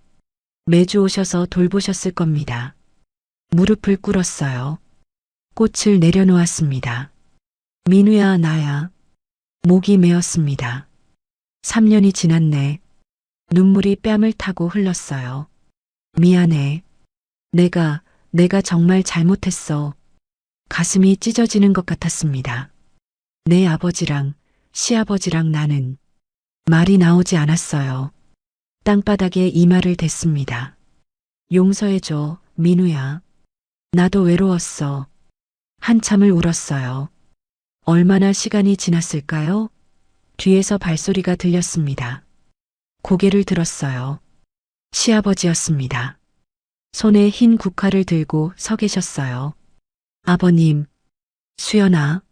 매주 오셔서 돌보셨을 겁니다. 무릎을 꿇었어요. 꽃을 내려놓았습니다. 민우야, 나야. 목이 메었습니다. 3년이 지났네. 눈물이 뺨을 타고 흘렀어요. 미안해. 내가 정말 잘못했어. 가슴이 찢어지는 것 같았습니다. 내 아버지랑 시아버지랑 나는 말이 나오지 않았어요. 땅바닥에 이마를 댔습니다. 용서해줘, 민우야. 나도 외로웠어. 한참을 울었어요. 얼마나 시간이 지났을까요? 뒤에서 발소리가 들렸습니다. 고개를 들었어요. 시아버지였습니다. 손에 흰 국화를 들고 서 계셨어요. 아버님, 수연아.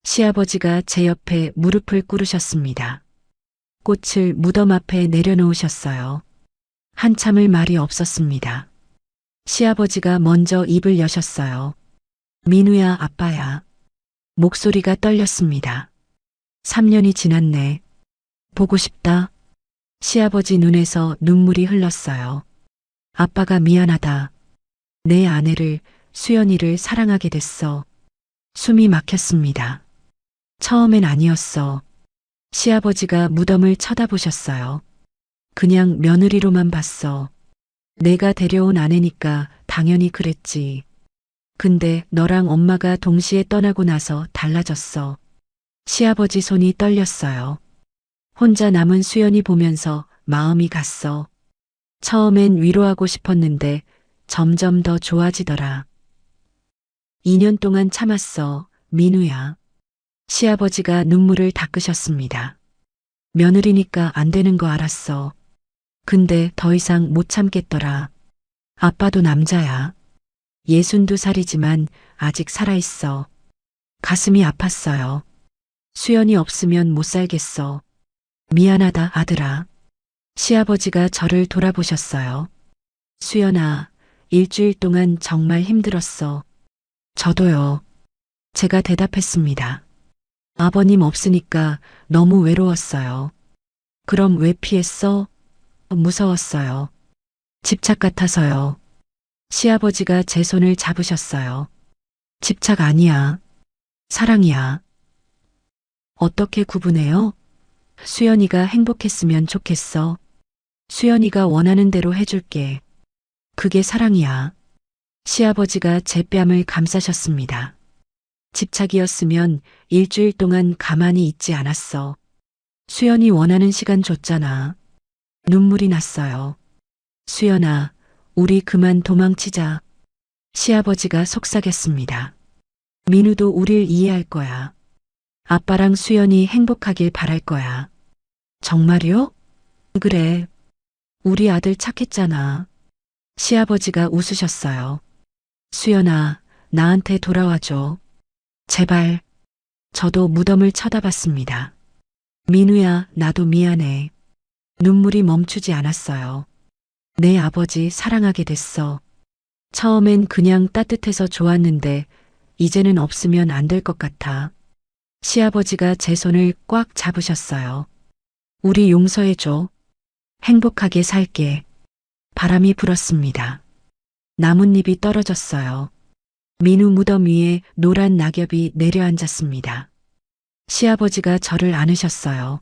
시아버지가 제 옆에 무릎을 꿇으셨습니다. 꽃을 무덤 앞에 내려놓으셨어요. 한참을 말이 없었습니다. 시아버지가 먼저 입을 여셨어요. 민우야, 아빠야. 목소리가 떨렸습니다. 3년이 지났네. 보고 싶다. 시아버지 눈에서 눈물이 흘렀어요. 아빠가 미안하다. 내 아내를, 수연이를 사랑하게 됐어. 숨이 막혔습니다. 처음엔 아니었어. 시아버지가 무덤을 쳐다보셨어요. 그냥 며느리로만 봤어. 내가 데려온 아내니까 당연히 그랬지. 근데 너랑 엄마가 동시에 떠나고 나서 달라졌어. 시아버지 손이 떨렸어요. 혼자 남은 수연이 보면서 마음이 갔어. 처음엔 위로하고 싶었는데 점점 더 좋아지더라. 2년 동안 참았어, 민우야. 시아버지가 눈물을 닦으셨습니다. 며느리니까 안 되는 거 알았어. 근데 더 이상 못 참겠더라. 아빠도 남자야. 62살이지만 아직 살아있어. 가슴이 아팠어요. 수연이 없으면 못 살겠어. 미안하다, 아들아. 시아버지가 저를 돌아보셨어요. 수연아, 일주일 동안 정말 힘들었어. 저도요. 제가 대답했습니다. 아버님 없으니까 너무 외로웠어요. 그럼 왜 피했어? 무서웠어요. 집착 같아서요. 시아버지가 제 손을 잡으셨어요. 집착 아니야. 사랑이야. 어떻게 구분해요? 수연이가 행복했으면 좋겠어. 수연이가 원하는 대로 해줄게. 그게 사랑이야. 시아버지가 제 뺨을 감싸셨습니다. 집착이었으면 일주일 동안 가만히 있지 않았어. 수연이 원하는 시간 줬잖아. 눈물이 났어요. 수연아, 우리 그만 도망치자. 시아버지가 속삭였습니다. 민우도 우릴 이해할 거야. 아빠랑 수연이 행복하길 바랄 거야. 정말요? 그래. 우리 아들 착했잖아. 시아버지가 웃으셨어요. 수연아, 나한테 돌아와줘. 제발. 저도 무덤을 쳐다봤습니다. 민우야, 나도 미안해. 눈물이 멈추지 않았어요. 내 아버지 사랑하게 됐어. 처음엔 그냥 따뜻해서 좋았는데 이제는 없으면 안 될 것 같아. 시아버지가 제 손을 꽉 잡으셨어요. 우리 용서해줘. 행복하게 살게. 바람이 불었습니다. 나뭇잎이 떨어졌어요. 민우 무덤 위에 노란 낙엽이 내려앉았습니다. 시아버지가 저를 안으셨어요.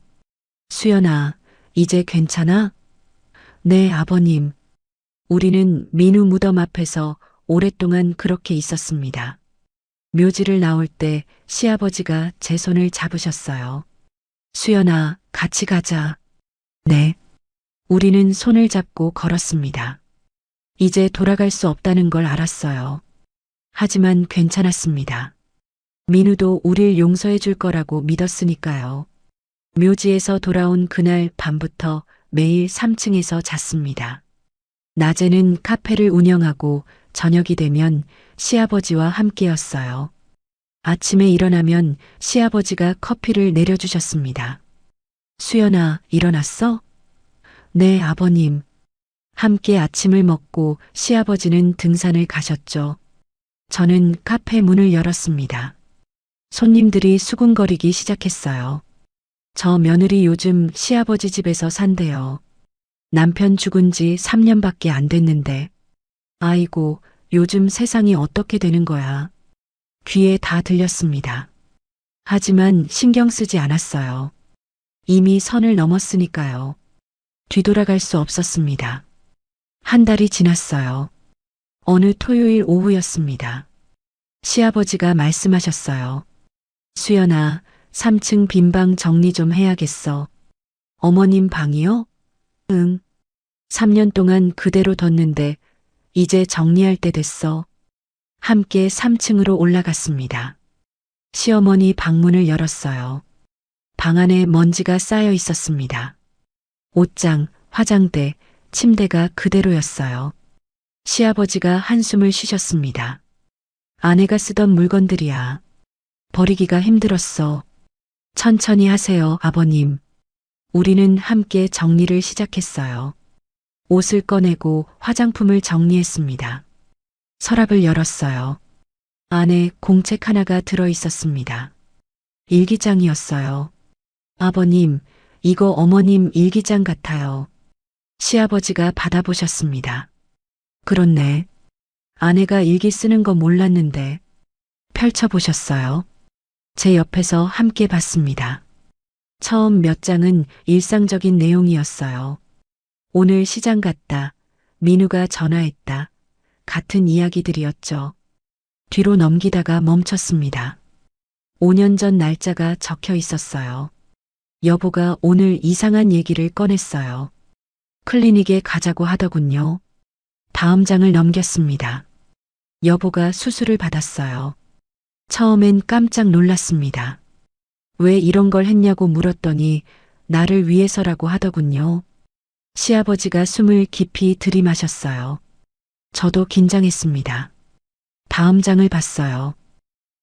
수연아, 이제 괜찮아? 네, 아버님. 우리는 민우 무덤 앞에서 오랫동안 그렇게 있었습니다. 묘지를 나올 때 시아버지가 제 손을 잡으셨어요. 수연아, 같이 가자. 네. 우리는 손을 잡고 걸었습니다. 이제 돌아갈 수 없다는 걸 알았어요. 하지만 괜찮았습니다. 민우도 우릴 용서해 줄 거라고 믿었으니까요. 묘지에서 돌아온 그날 밤부터 매일 3층에서 잤습니다. 낮에는 카페를 운영하고 저녁이 되면 시아버지와 함께였어요. 아침에 일어나면 시아버지가 커피를 내려주셨습니다. 수연아, 일어났어? 네, 아버님. 함께 아침을 먹고 시아버지는 등산을 가셨죠. 저는 카페 문을 열었습니다. 손님들이 수군거리기 시작했어요. 저 며느리 요즘 시아버지 집에서 산대요. 남편 죽은 지 3년밖에 안 됐는데. 아이고, 요즘 세상이 어떻게 되는 거야. 귀에 다 들렸습니다. 하지만 신경 쓰지 않았어요. 이미 선을 넘었으니까요. 뒤돌아갈 수 없었습니다. 한 달이 지났어요. 어느 토요일 오후였습니다. 시아버지가 말씀하셨어요. 수연아, 3층 빈방 정리 좀 해야겠어. 어머님 방이요? 응. 3년 동안 그대로 뒀는데 이제 정리할 때 됐어. 함께 3층으로 올라갔습니다. 시어머니 방문을 열었어요. 방 안에 먼지가 쌓여 있었습니다. 옷장, 화장대, 침대가 그대로였어요. 시아버지가 한숨을 쉬셨습니다. 아내가 쓰던 물건들이야. 버리기가 힘들었어. 천천히 하세요, 아버님. 우리는 함께 정리를 시작했어요. 옷을 꺼내고 화장품을 정리했습니다. 서랍을 열었어요. 안에 공책 하나가 들어 있었습니다. 일기장이었어요. 아버님, 이거 어머님 일기장 같아요. 시아버지가 받아보셨습니다. 그렇네. 아내가 일기 쓰는 거 몰랐는데. 펼쳐보셨어요? 제 옆에서 함께 봤습니다. 처음 몇 장은 일상적인 내용이었어요. 오늘 시장 갔다. 민우가 전화했다. 같은 이야기들이었죠. 뒤로 넘기다가 멈췄습니다. 5년 전 날짜가 적혀 있었어요. 여보가 오늘 이상한 얘기를 꺼냈어요. 클리닉에 가자고 하더군요. 다음 장을 넘겼습니다. 여보가 수술을 받았어요. 처음엔 깜짝 놀랐습니다. 왜 이런 걸 했냐고 물었더니 나를 위해서라고 하더군요. 시아버지가 숨을 깊이 들이마셨어요. 저도 긴장했습니다. 다음 장을 봤어요.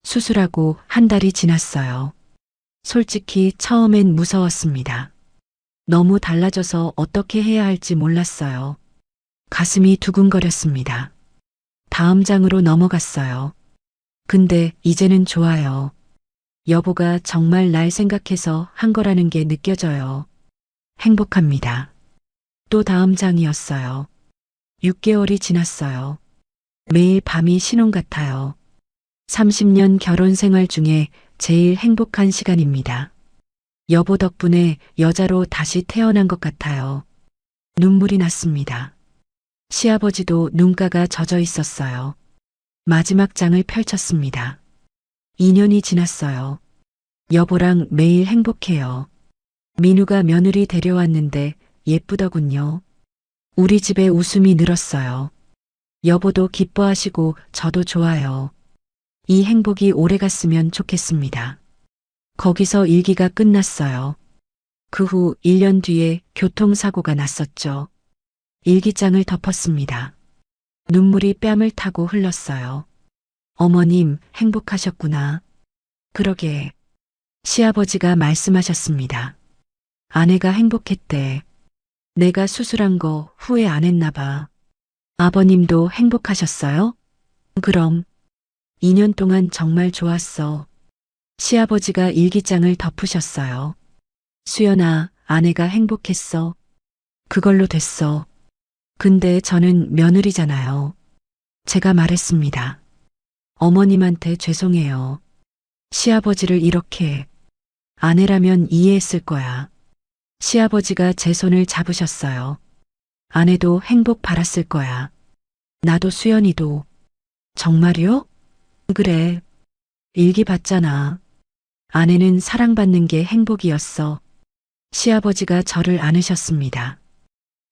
수술하고 한 달이 지났어요. 솔직히 처음엔 무서웠습니다. 너무 달라져서 어떻게 해야 할지 몰랐어요. 가슴이 두근거렸습니다. 다음 장으로 넘어갔어요. 근데 이제는 좋아요. 여보가 정말 날 생각해서 한 거라는 게 느껴져요. 행복합니다. 또 다음 장이었어요. 6개월이 지났어요. 매일 밤이 신혼 같아요. 30년 결혼 생활 중에 제일 행복한 시간입니다. 여보 덕분에 여자로 다시 태어난 것 같아요. 눈물이 났습니다. 시아버지도 눈가가 젖어 있었어요. 마지막 장을 펼쳤습니다. 2년이 지났어요. 여보랑 매일 행복해요. 민우가 며느리 데려왔는데 예쁘더군요. 우리 집에 웃음이 늘었어요. 여보도 기뻐하시고 저도 좋아요. 이 행복이 오래갔으면 좋겠습니다. 거기서 일기가 끝났어요. 그 후 1년 뒤에 교통사고가 났었죠. 일기장을 덮었습니다. 눈물이 뺨을 타고 흘렀어요. 어머님, 행복하셨구나. 그러게. 시아버지가 말씀하셨습니다. 아내가 행복했대. 내가 수술한 거 후회 안 했나 봐. 아버님도 행복하셨어요? 그럼. 2년 동안 정말 좋았어. 시아버지가 일기장을 덮으셨어요. 수연아, 아내가 행복했어. 그걸로 됐어. 근데 저는 며느리잖아요. 제가 말했습니다. 어머님한테 죄송해요. 시아버지를 이렇게. 아내라면 이해했을 거야. 시아버지가 제 손을 잡으셨어요. 아내도 행복 바랐을 거야. 나도 수연이도. 정말요? 그래. 일기 봤잖아. 아내는 사랑받는 게 행복이었어. 시아버지가 저를 안으셨습니다.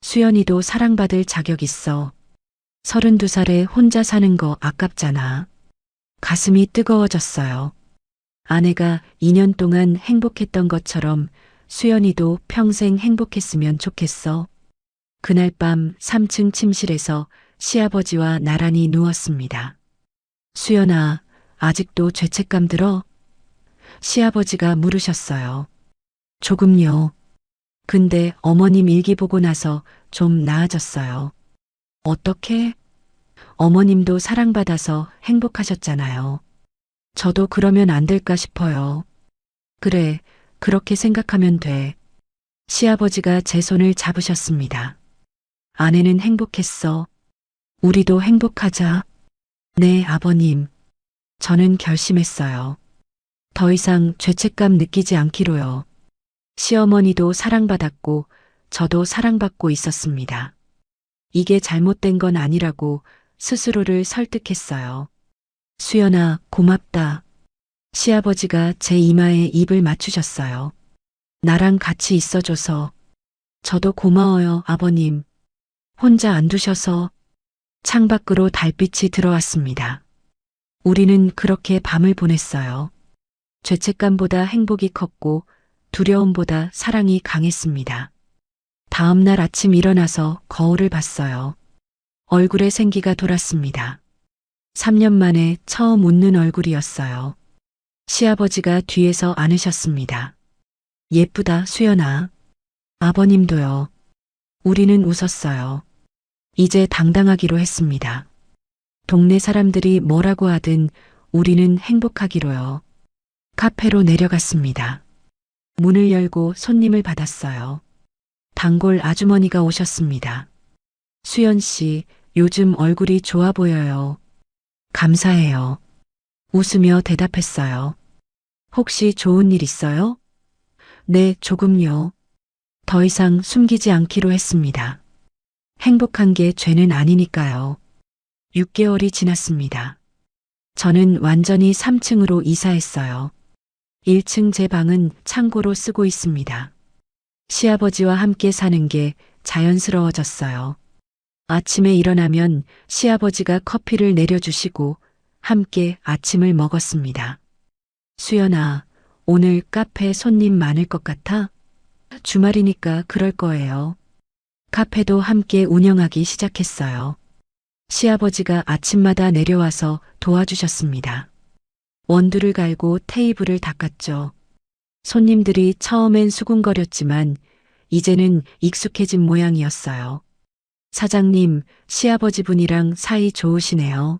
수연이도 사랑받을 자격 있어. 32살에 혼자 사는 거 아깝잖아. 가슴이 뜨거워졌어요. 아내가 2년 동안 행복했던 것처럼 수연이도 평생 행복했으면 좋겠어. 그날 밤 3층 침실에서 시아버지와 나란히 누웠습니다. 수연아, 아직도 죄책감 들어? 시아버지가 물으셨어요. 조금요. 근데 어머님 일기 보고 나서 좀 나아졌어요. 어떻게? 어머님도 사랑받아서 행복하셨잖아요. 저도 그러면 안 될까 싶어요. 그래, 그렇게 생각하면 돼. 시아버지가 제 손을 잡으셨습니다. 아내는 행복했어. 우리도 행복하자. 네, 아버님. 저는 결심했어요. 더 이상 죄책감 느끼지 않기로요. 시어머니도 사랑받았고 저도 사랑받고 있었습니다. 이게 잘못된 건 아니라고 스스로를 설득했어요. 수연아, 고맙다. 시아버지가 제 이마에 입을 맞추셨어요. 나랑 같이 있어줘서. 저도 고마워요, 아버님. 혼자 안 두셔서. 창밖으로 달빛이 들어왔습니다. 우리는 그렇게 밤을 보냈어요. 죄책감보다 행복이 컸고 두려움보다 사랑이 강했습니다. 다음 날 아침 일어나서 거울을 봤어요. 얼굴에 생기가 돌았습니다. 3년 만에 처음 웃는 얼굴이었어요. 시아버지가 뒤에서 안으셨습니다. 예쁘다, 수연아. 아버님도요. 우리는 웃었어요. 이제 당당하기로 했습니다. 동네 사람들이 뭐라고 하든 우리는 행복하기로요. 카페로 내려갔습니다. 문을 열고 손님을 받았어요. 단골 아주머니가 오셨습니다. 수연 씨, 요즘 얼굴이 좋아 보여요. 감사해요. 웃으며 대답했어요. 혹시 좋은 일 있어요? 네, 조금요. 더 이상 숨기지 않기로 했습니다. 행복한 게 죄는 아니니까요. 6개월이 지났습니다. 저는 완전히 3층으로 이사했어요. 1층 제 방은 창고로 쓰고 있습니다. 시아버지와 함께 사는 게 자연스러워졌어요. 아침에 일어나면 시아버지가 커피를 내려주시고 함께 아침을 먹었습니다. 수연아, 오늘 카페 손님 많을 것 같아? 주말이니까 그럴 거예요. 카페도 함께 운영하기 시작했어요. 시아버지가 아침마다 내려와서 도와주셨습니다. 원두를 갈고 테이블을 닦았죠. 손님들이 처음엔 수군거렸지만 이제는 익숙해진 모양이었어요. 사장님, 시아버지분이랑 사이 좋으시네요.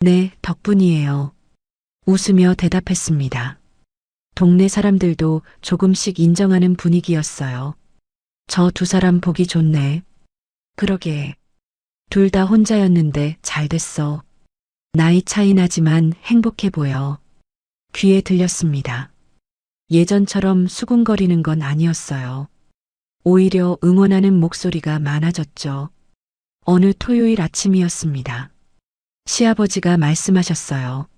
네, 덕분이에요. 웃으며 대답했습니다. 동네 사람들도 조금씩 인정하는 분위기였어요. 저 두 사람 보기 좋네. 그러게. 둘 다 혼자였는데 잘 됐어. 나이 차이 나지만 행복해 보여. 귀에 들렸습니다. 예전처럼 수군거리는 건 아니었어요. 오히려 응원하는 목소리가 많아졌죠. 어느 토요일 아침이었습니다. 시아버지가 말씀하셨어요.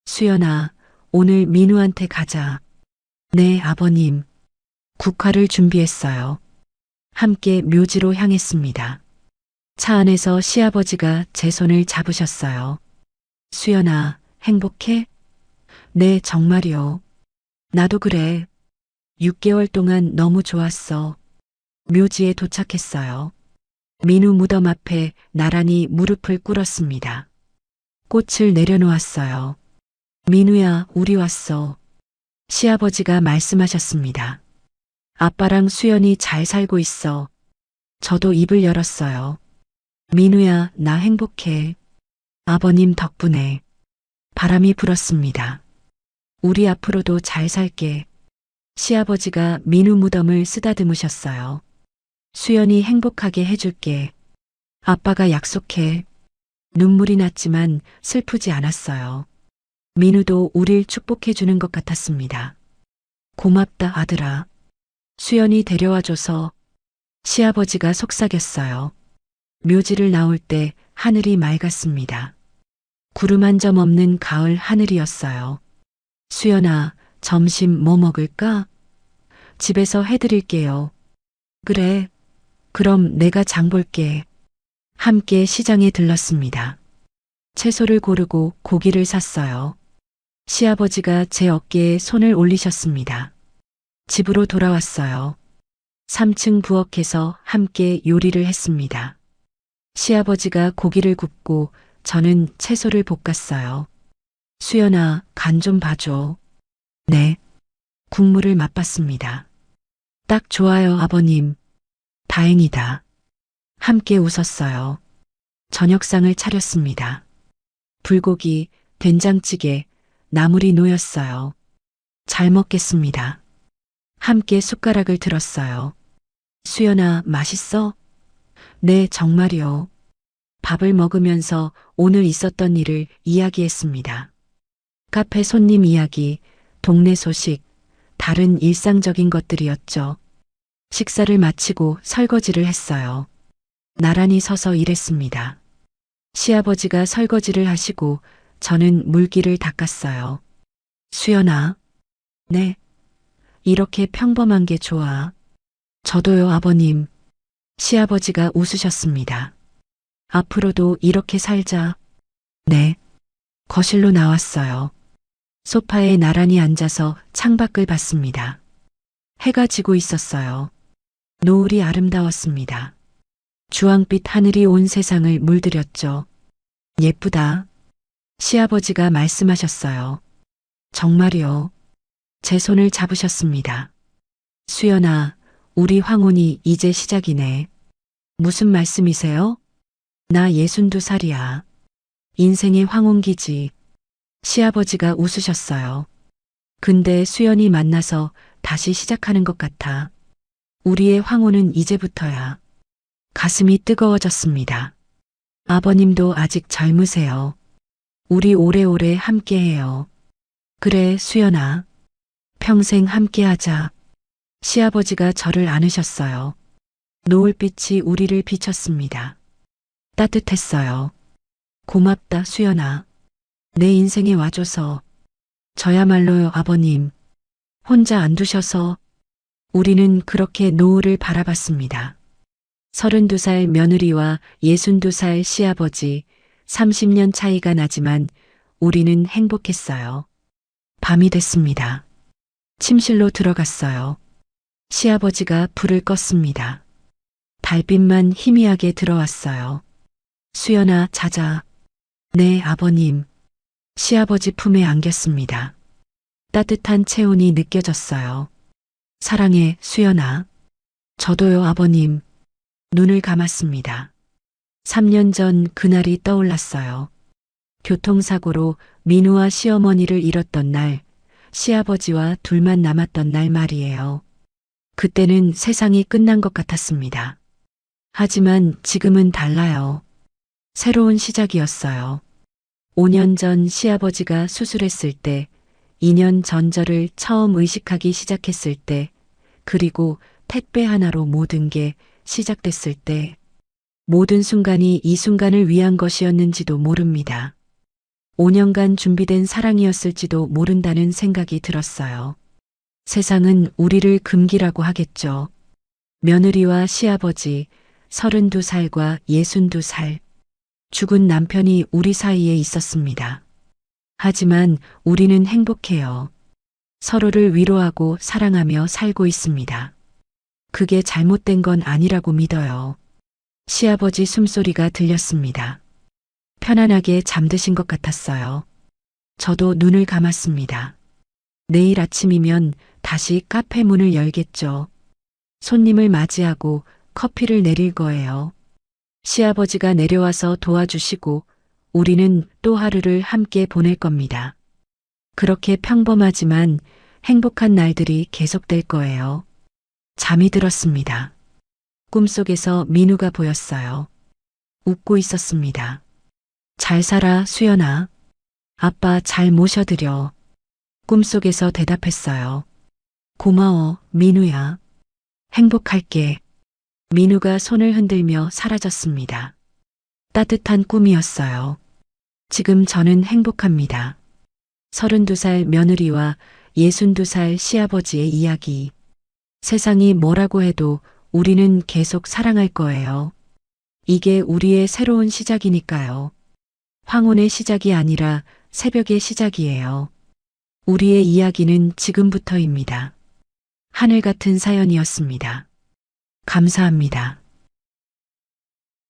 수연아, 오늘 민우한테 가자. 네, 아버님. 국화를 준비했어요. 함께 묘지로 향했습니다. 차 안에서 시아버지가 제 손을 잡으셨어요. 수연아, 행복해? 네, 정말이요. 나도 그래. 6개월 동안 너무 좋았어. 묘지에 도착했어요. 민우 무덤 앞에 나란히 무릎을 꿇었습니다. 꽃을 내려놓았어요. 민우야, 우리 왔어. 시아버지가 말씀하셨습니다. 아빠랑 수연이 잘 살고 있어. 저도 입을 열었어요. 민우야, 나 행복해. 아버님 덕분에. 바람이 불었습니다. 우리 앞으로도 잘 살게. 시아버지가 민우 무덤을 쓰다듬으셨어요. 수연이 행복하게 해줄게. 아빠가 약속해. 눈물이 났지만 슬프지 않았어요. 민우도 우릴 축복해 주는 것 같았습니다. 고맙다, 아들아. 수연이 데려와줘서. 시아버지가 속삭였어요. 묘지를 나올 때 하늘이 맑았습니다. 구름 한 점 없는 가을 하늘이었어요. 수연아, 점심 뭐 먹을까? 집에서 해드릴게요. 그래. 그럼 내가 장 볼게. 함께 시장에 들렀습니다. 채소를 고르고 고기를 샀어요. 시아버지가 제 어깨에 손을 올리셨습니다. 집으로 돌아왔어요. 3층 부엌에서 함께 요리를 했습니다. 시아버지가 고기를 굽고 저는 채소를 볶았어요. 수연아, 간 좀 봐줘. 네. 국물을 맛봤습니다. 딱 좋아요, 아버님. 다행이다. 함께 웃었어요. 저녁상을 차렸습니다. 불고기, 된장찌개, 나물이 놓였어요. 잘 먹겠습니다. 함께 숟가락을 들었어요. 수연아, 맛있어? 네, 정말이요. 밥을 먹으면서 오늘 있었던 일을 이야기했습니다. 카페 손님 이야기, 동네 소식, 다른 일상적인 것들이었죠. 식사를 마치고 설거지를 했어요. 나란히 서서 일했습니다. 시아버지가 설거지를 하시고 저는 물기를 닦았어요. 수연아. 네. 이렇게 평범한 게 좋아. 저도요, 아버님. 시아버지가 웃으셨습니다. 앞으로도 이렇게 살자. 네. 거실로 나왔어요. 소파에 나란히 앉아서 창밖을 봤습니다. 해가 지고 있었어요. 노을이 아름다웠습니다. 주황빛 하늘이 온 세상을 물들였죠. 예쁘다. 시아버지가 말씀하셨어요. 정말이요. 제 손을 잡으셨습니다. 수연아, 우리 황혼이 이제 시작이네. 무슨 말씀이세요? 나 62살이야. 인생의 황혼기지. 시아버지가 웃으셨어요. 근데 수연이 만나서 다시 시작하는 것 같아. 우리의 황혼은 이제부터야. 가슴이 뜨거워졌습니다. 아버님도 아직 젊으세요. 우리 오래오래 함께해요. 그래, 수연아. 평생 함께하자. 시아버지가 저를 안으셨어요. 노을빛이 우리를 비췄습니다. 따뜻했어요. 고맙다, 수연아. 내 인생에 와줘서. 저야말로요, 아버님. 혼자 안 두셔서. 우리는 그렇게 노을을 바라봤습니다. 32살 며느리와 62살 시아버지, 30년 차이가 나지만 우리는 행복했어요. 밤이 됐습니다. 침실로 들어갔어요. 시아버지가 불을 껐습니다. 달빛만 희미하게 들어왔어요. 수연아, 자자. 네, 아버님. 시아버지 품에 안겼습니다. 따뜻한 체온이 느껴졌어요. 사랑해, 수연아. 저도요, 아버님. 눈을 감았습니다. 3년 전 그날이 떠올랐어요. 교통사고로 민우와 시어머니를 잃었던 날, 시아버지와 둘만 남았던 날 말이에요. 그때는 세상이 끝난 것 같았습니다. 하지만 지금은 달라요. 새로운 시작이었어요. 5년 전 시아버지가 수술했을 때, 2년 전절을 처음 의식하기 시작했을 때, 그리고 택배 하나로 모든 게 시작됐을 때, 모든 순간이 이 순간을 위한 것이었는지도 모릅니다. 5년간 준비된 사랑이었을지도 모른다는 생각이 들었어요. 세상은 우리를 금기라고 하겠죠. 며느리와 시아버지, 32살과 62살. 죽은 남편이 우리 사이에 있었습니다. 하지만 우리는 행복해요. 서로를 위로하고 사랑하며 살고 있습니다. 그게 잘못된 건 아니라고 믿어요. 시아버지 숨소리가 들렸습니다. 편안하게 잠드신 것 같았어요. 저도 눈을 감았습니다. 내일 아침이면 다시 카페 문을 열겠죠. 손님을 맞이하고 커피를 내릴 거예요. 시아버지가 내려와서 도와주시고 우리는 또 하루를 함께 보낼 겁니다. 그렇게 평범하지만 행복한 날들이 계속될 거예요. 잠이 들었습니다. 꿈속에서 민우가 보였어요. 웃고 있었습니다. 잘 살아, 수연아. 아빠 잘 모셔드려. 꿈속에서 대답했어요. 고마워, 민우야. 행복할게. 민우가 손을 흔들며 사라졌습니다. 따뜻한 꿈이었어요. 지금 저는 행복합니다. 32살 며느리와 62살 시아버지의 이야기. 세상이 뭐라고 해도 우리는 계속 사랑할 거예요. 이게 우리의 새로운 시작이니까요. 황혼의 시작이 아니라 새벽의 시작이에요. 우리의 이야기는 지금부터입니다. 하늘 같은 사연이었습니다. 감사합니다.